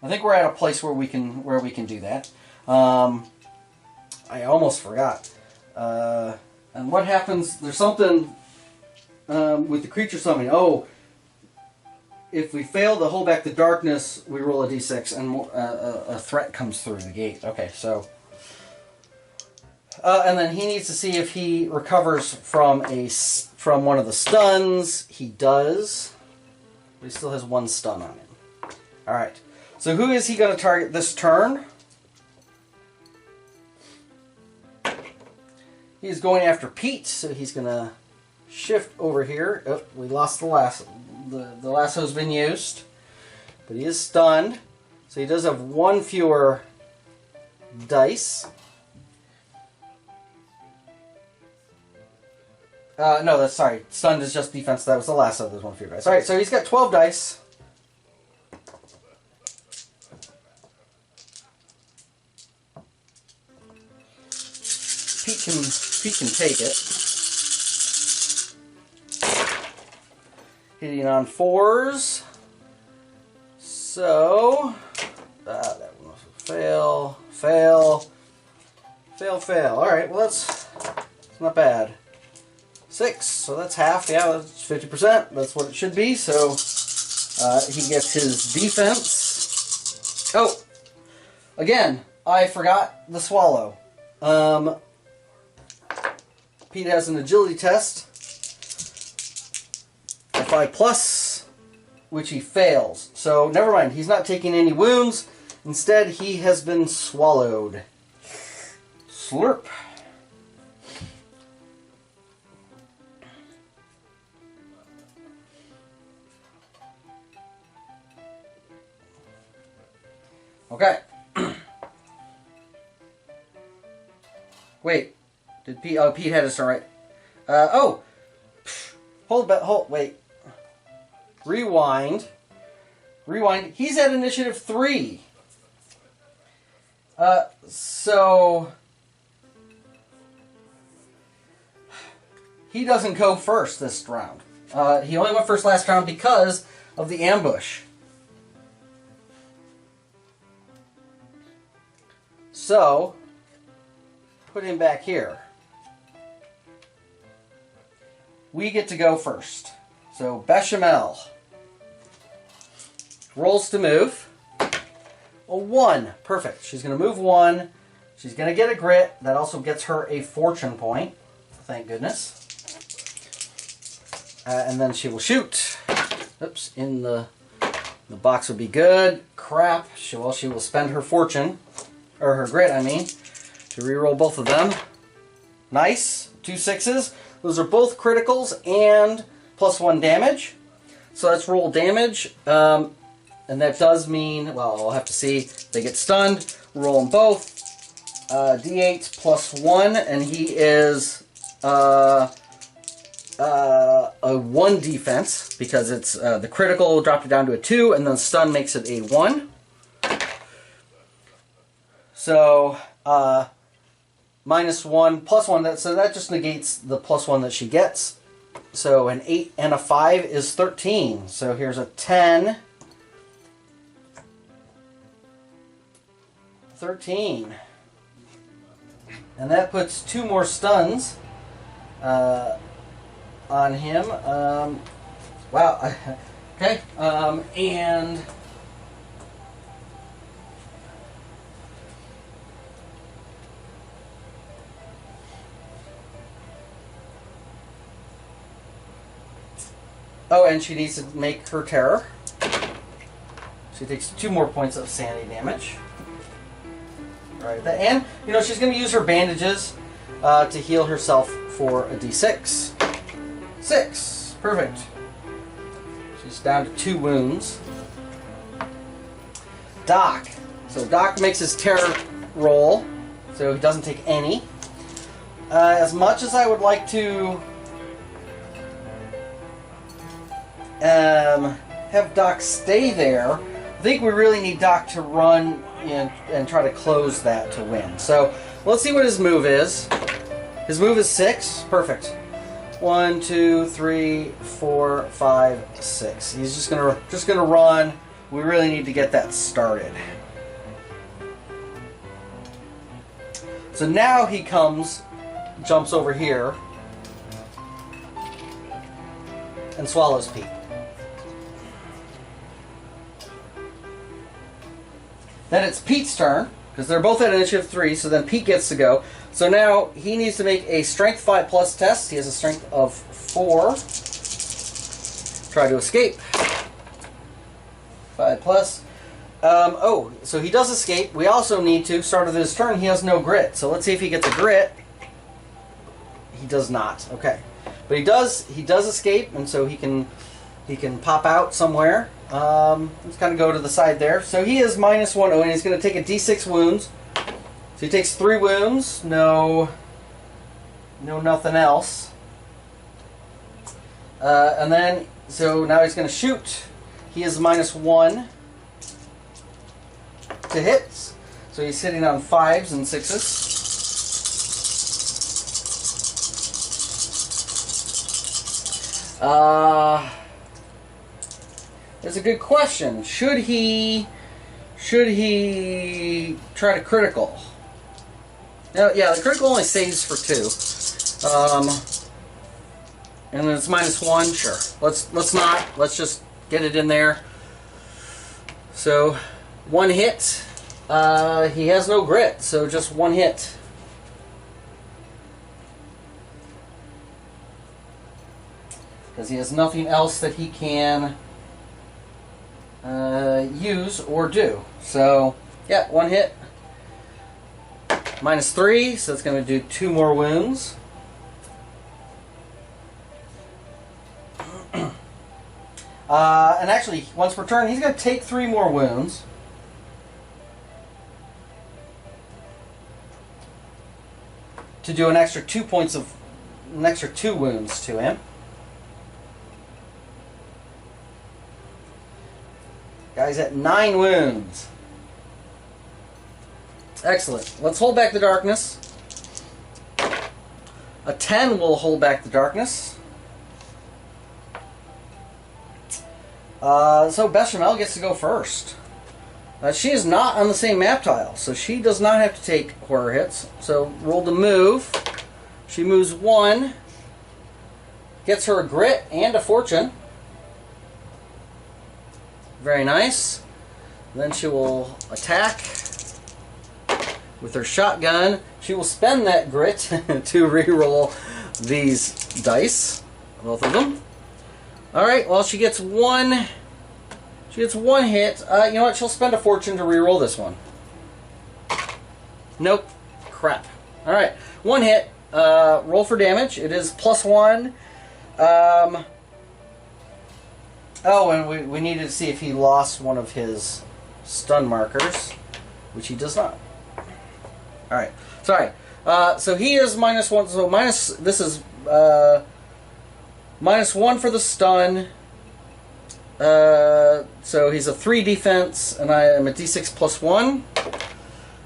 I think we're at a place where we can do that. I almost forgot. And what happens? There's something with the creature summoning. Oh, if we fail to hold back the darkness, we roll a d6, and a threat comes through the gate. Okay, so and then he needs to see if he recovers from one of the stuns. He does, but he still has 1 stun on him. All right. So who is he going to target this turn? He's going after Pete, so he's going to shift over here. Oh, we lost the lasso. The lasso's been used, but he is stunned. So he does have 1 fewer dice. No, that's sorry. Stunned is just defense. That was the lasso. There's 1 fewer dice. All right, so he's got 12 dice. Pete can take it. Hitting on 4s. So that one was a fail. All right, well that's not bad. 6, so that's half. Yeah, that's 50%. That's what it should be. So he gets his defense. Oh, again, I forgot the swallow. Pete has an agility test. A 5 plus, which he fails. So never mind. He's not taking any wounds. Instead, he has been swallowed. Slurp. Okay. Wait. Did Pete? Oh, Pete had us all right. Wait. Rewind. He's at initiative 3. So he doesn't go first this round. He only went first last round because of the ambush. So put him back here. We get to go first. So Bechamel rolls to move. A 1. Perfect. She's going to move 1. She's going to get a grit. That also gets her a fortune point. Thank goodness. And then she will shoot. Oops. In the box would be good. Crap. She will spend her fortune. Or her grit, I mean. To reroll both of them. Nice. 2 6s. Those are both criticals and +1 damage. So let's roll damage. And that does mean, well, I'll have to see. They get stunned. Roll them both. D8 +1, and he is a 1 defense because it's the critical dropped it down to a 2, and then stun makes it a 1. So -1, +1. So that just negates the +1 that she gets. So an 8 and a 5 is 13. So here's a 10. 13. And that puts 2 more stuns on him. Wow. Okay. And oh, and she needs to make her terror. She takes 2 more points of sanity damage. Right. And, you know, she's going to use her bandages to heal herself for a d6. 6. Perfect. She's down to 2 wounds. Doc. So Doc makes his terror roll, so he doesn't take any. As much as I would like to have Doc stay there, I think we really need Doc to run and try to close that to win. So let's see what his move is. His move is 6. Perfect. 1, 2, 3, 4, 5, 6. He's just gonna run. We really need to get that started. So now he jumps over here, and swallows Pete. Then it's Pete's turn, because they're both at initiative 3, so then Pete gets to go. So now he needs to make a strength 5+ test. He has a strength of 4. Try to escape. 5+. So he does escape. We also need to, start of his turn, he has no grit. So let's see if he gets a grit. He does not. Okay. But he does escape, and so he can pop out somewhere. Let's kind of go to the side there. So he is -1. Oh, and he's going to take a d6 wounds. So he takes 3 wounds. No nothing else. And then, so now he's going to shoot. He is -1 to hits. So he's hitting on 5s and 6s. It's a good question. Should he try to critical? No, yeah, the critical only saves for 2. And then it's -1. Sure. Let's not. Let's just get it in there. So 1 hit. He has no grit, so just 1 hit. Because he has nothing else that he can use or do. So, yeah, 1 hit. -3, so it's going to do 2 more wounds. And actually, once per turn, he's going to take 3 more wounds. To do an extra 2 wounds to him. Guy's at 9 wounds. Excellent. Let's hold back the darkness. A 10 will hold back the darkness. So Bechamel gets to go first. She is not on the same map tile, so she does not have to take horror hits. So roll to move. She moves 1. Gets her a grit and a fortune. Very nice. Then she will attack with her shotgun. She will spend that grit to re-roll these dice, both of them. All right. Well, she gets 1. She gets 1 hit. You know what? She'll spend a fortune to re-roll this one. Nope. Crap. All right. 1 hit. Roll for damage. It is +1. Oh, and we needed to see if he lost one of his stun markers, which he does not. All right. Sorry. So he is -1. So this is -1 for the stun. So he's a 3 defense, and I am a d6 +1.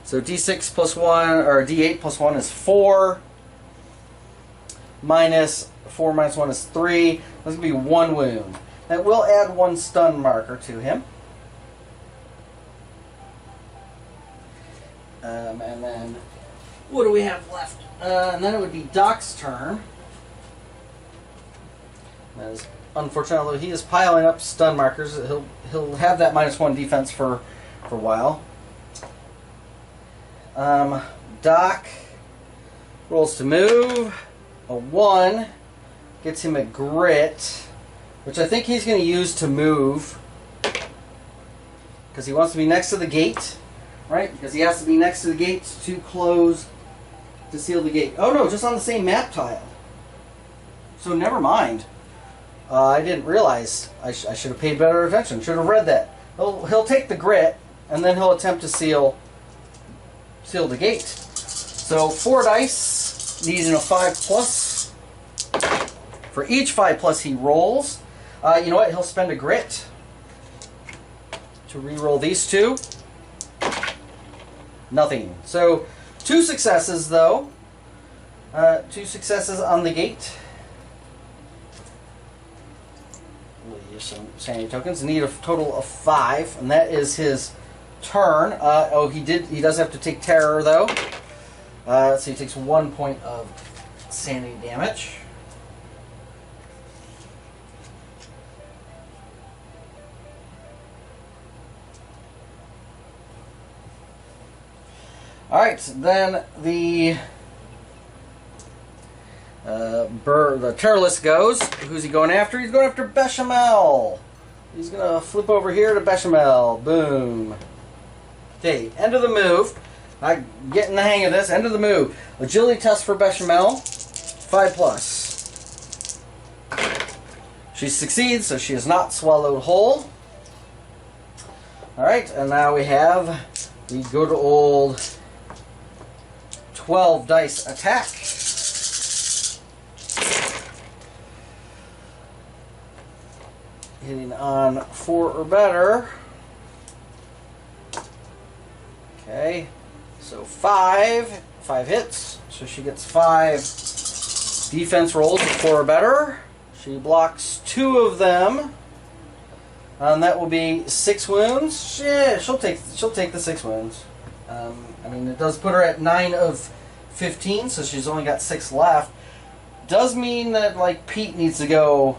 So d6 +1, or d8 +1 is 4. -4 -1 is 3. That's going to be 1 wound. And we'll add 1 stun marker to him. And then, what do we have left? And then it would be Doc's turn. That is, unfortunately, he is piling up stun markers. He'll have that -1 defense for a while. Doc rolls to move. A 1 gets him a grit, which I think he's going to use to move. because he wants to be next to the gate, right? Because he has to be next to the gate to close, to seal the gate. Oh no, just on the same map tile. So never mind. I didn't realize. I should have paid better attention. Should have read that. He'll take the grit, and then he'll attempt to seal the gate. So 4 dice, needing a 5+. For each 5+ he rolls, you know what? He'll spend a grit to re-roll these 2. Nothing. So 2 successes though. 2 successes on the gate. We'll use some sanity tokens. Need a total of 5, and that is his turn. He does have to take terror though. So he takes 1 point of sanity damage. Alright, then the Terror Liske goes. Who's he going after? He's going after Bechamel. He's going to flip over here to Bechamel. Boom. Okay, end of the move. I'm getting the hang of this. End of the move. Agility test for Bechamel. 5+. She succeeds, so she is not swallowed whole. Alright, and now we have the good old 12 dice attack. Hitting on 4 or better. Okay, so 5 hits, so she gets 5 defense rolls with 4 or better. She blocks 2 of them, and that will be 6 wounds. Yeah, she'll take the 6 wounds. I mean, it does put her at 9 of 15, so she's only got 6 left. Does mean that like Pete needs to go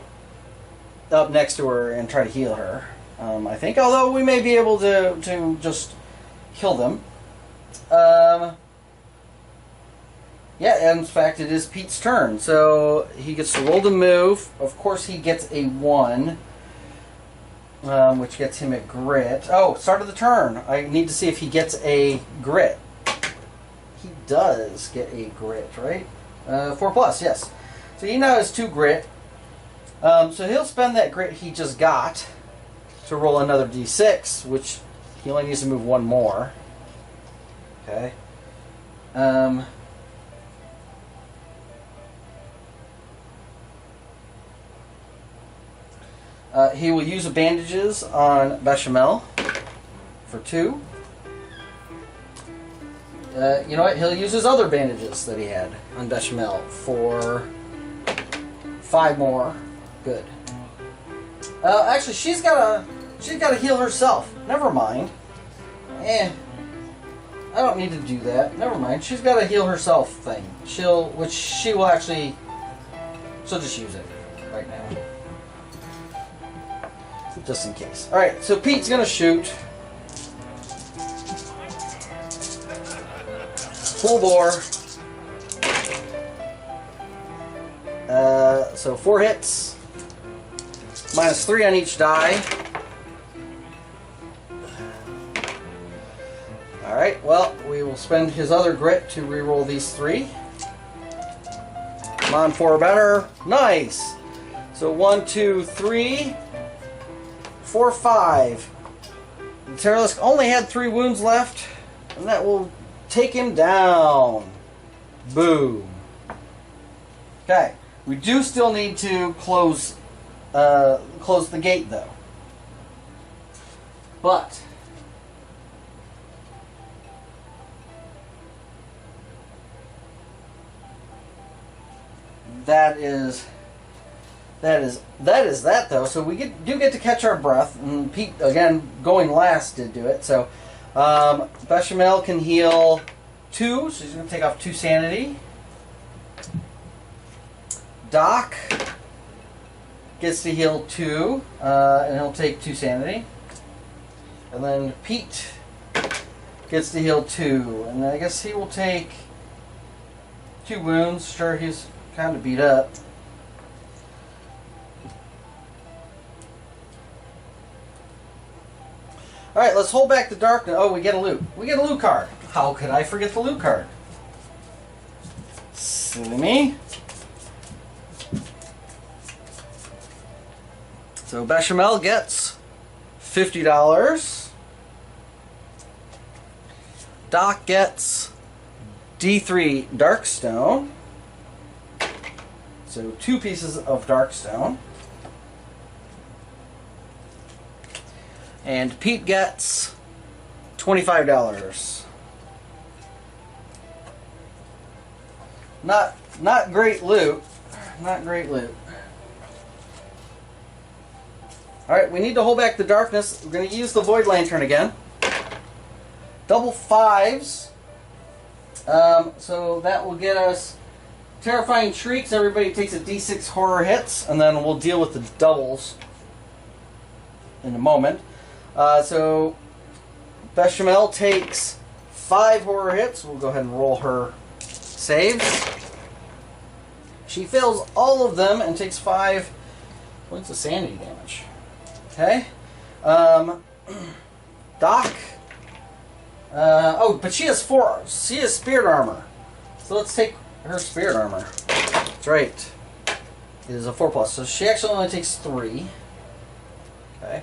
up next to her and try to heal her. I think, although we may be able to just kill them. Yeah, and in fact, it is Pete's turn, so he gets to roll the move. Of course, he gets a 1, which gets him a grit. Oh, start of the turn. I need to see if he gets a grit. He does get a grit, right? 4+, yes. So he now has 2 grit. So he'll spend that grit he just got to roll another d6, which he only needs to move 1 more. Okay. He will use bandages on Bechamel for 2. You know what? He'll use his other bandages that he had on Bechamel for 5 more. Good. Actually, she's got to heal herself. Never mind. I don't need to do that. Never mind. She's got a heal herself thing. She'll just use it right now. Just in case. Alright, so Pete's gonna shoot. Full bore. So 4 hits. -3 on each die. Alright, well, we will spend his other grit to reroll these 3. Come on, 4 or better. Nice! So 1, 2, 3, 4, 5. The Terror Liske only had 3 wounds left, and that will take him down. Boom. Okay, we do still need to close the gate, though. But that is that though. So we do get to catch our breath, and Pete again going last did do it. So Bechamel can heal 2, so he's going to take off 2 sanity. Doc gets to heal 2, and he'll take 2 sanity. And then Pete gets to heal 2, and I guess he will take 2 wounds. Sure, he's kind of beat up. Alright, let's hold back the darkness. Oh, we get a loot. We get a loot card. How could I forget the loot card? Silly me. So Bechamel gets $50. Doc gets D3 Darkstone. So 2 pieces of Darkstone. And Pete gets $25. Not great loot. Not great loot. Alright, we need to hold back the darkness. We're going to use the Void Lantern again. Double 5s. So that will get us Terrifying Shrieks. Everybody takes a D6 horror hits, and then we'll deal with the doubles in a moment. So Bechamel takes 5 horror hits. We'll go ahead and roll her saves. She fails all of them and takes 5 points of sanity damage. Okay. Doc. Oh, but she has 4. She has spirit armor. So let's take her spirit armor. That's right. It is a 4+. So she actually only takes 3. Okay.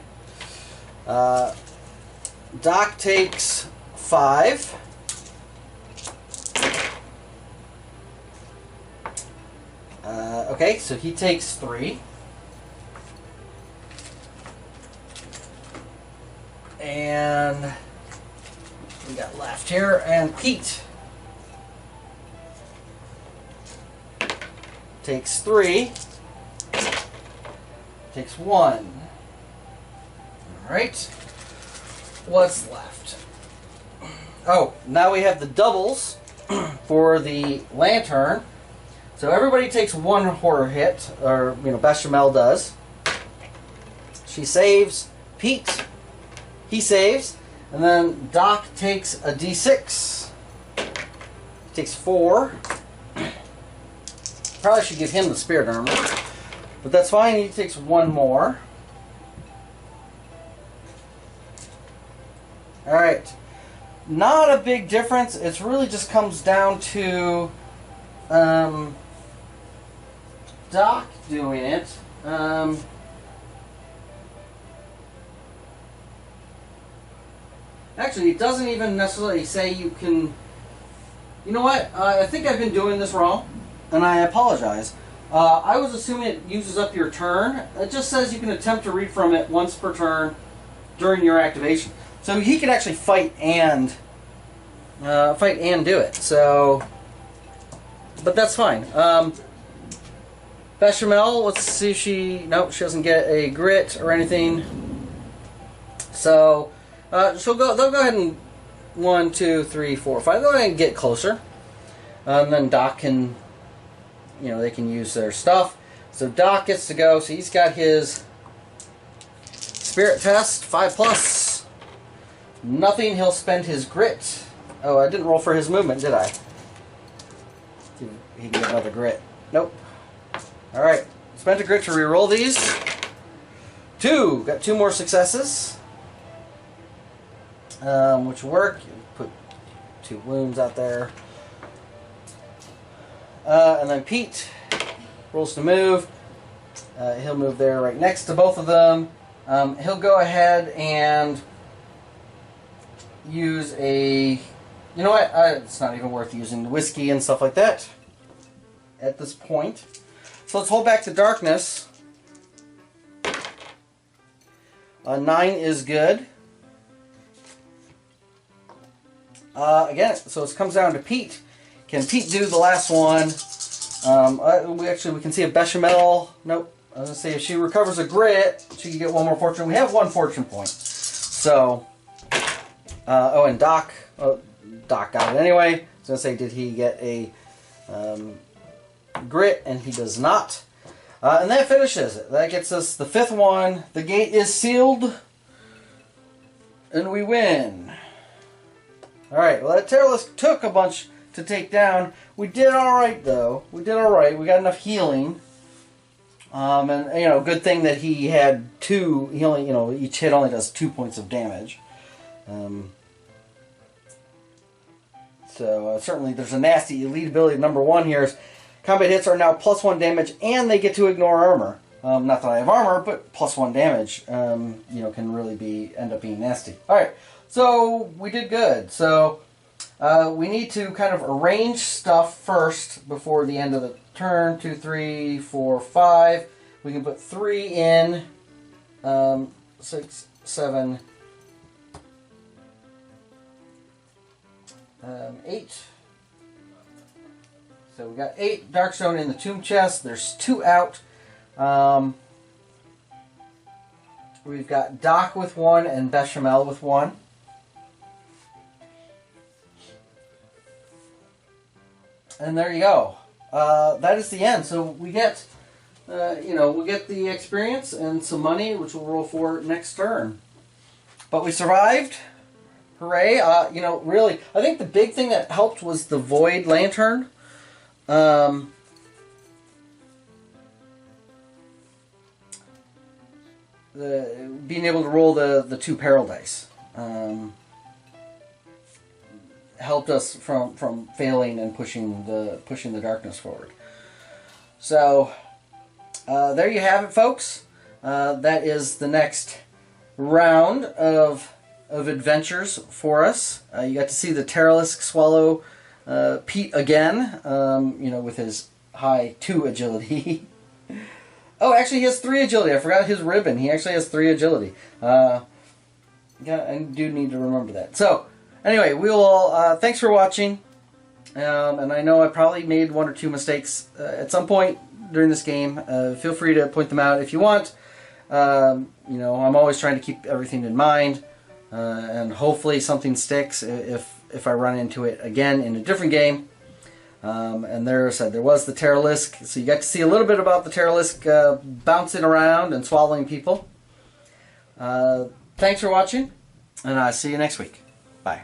Doc takes 5. Okay, so he takes 3. And we got left here, and Pete takes 3. Takes 1. Alright. What's left? Oh, now we have the doubles for the lantern. So everybody takes 1 horror hit, or, Bechamel does. She saves. Pete, he saves. And then Doc takes a D6. He takes 4. Probably should give him the spirit armor. But that's fine, he takes 1 more. Alright. Not a big difference. It really just comes down to Doc doing it. Actually, it doesn't even necessarily say you can... You know what? I think I've been doing this wrong, and I apologize. I was assuming it uses up your turn. It just says you can attempt to read from it once per turn during your activation. So he could actually fight and do it. So, but that's fine. Bechamel, let's see if she... Nope, she doesn't get a grit or anything. So, they'll go ahead and 1, 2, 3, 4, 5. Go ahead and get closer. And then Doc can, they can use their stuff. So Doc gets to go. So he's got his spirit test, 5+. Nothing. He'll spend his grit. Oh, I didn't roll for his movement, did I? He can get another grit. Nope. Alright. Spent a grit to reroll these. 2. Got 2 more successes. Which will work. Put 2 wounds out there. And then Pete rolls to move. He'll move there right next to both of them. He'll go ahead and use a... You know what? It's not even worth using whiskey and stuff like that at this point. So let's hold back the darkness. 9 is good. Again, so it comes down to Pete. Can Pete do the last one? We can see a Bechamel. Nope. I was going to say if she recovers a grit, she can get 1 more fortune. We have 1 fortune point. So, and Doc. Oh, Doc got it anyway. I was going to say, did he get a grit? And he does not. And that finishes it. That gets us the 5th one. The gate is sealed. And we win. Alright, well that Terror Liske took a bunch to take down. We did alright though. We did alright. We got enough healing. And good thing that he had 2, he only, each hit only does 2 points of damage. So certainly there's a nasty elite ability. Number 1 here is combat hits are now +1 damage, and they get to ignore armor. Not that I have armor, but +1 damage, can really end up being nasty. All right, so we did good. So we need to kind of arrange stuff first before the end of the turn. 2, 3, 4, 5. We can put 3 in. 6, 7, 8. So we got 8 Darkstone in the tomb chest. There's 2 out. We've got Doc with 1 and Bechamel with 1. And there you go. That is the end. So we get, we get the experience and some money, which we'll roll for next turn. But we survived. Hooray. Really, I think the big thing that helped was the Void Lantern. Being able to roll the 2 peril dice helped us from failing and pushing the darkness forward. So there you have it, folks. That is the next round of adventures for us. You got to see the Terror Liske swallow Pete again, with his high 2 agility. Oh, actually he has 3 agility. I forgot his ribbon. He actually has 3 agility. I do need to remember that. So, anyway, thanks for watching. And I know I probably made 1 or 2 mistakes at some point during this game. Feel free to point them out if you want. I'm always trying to keep everything in mind. And hopefully something sticks if I run into it again in a different game. And there was the Terror Liske, so you got to see a little bit about the Terror Liske bouncing around and swallowing people. Thanks for watching, and I'll see you next week. Bye.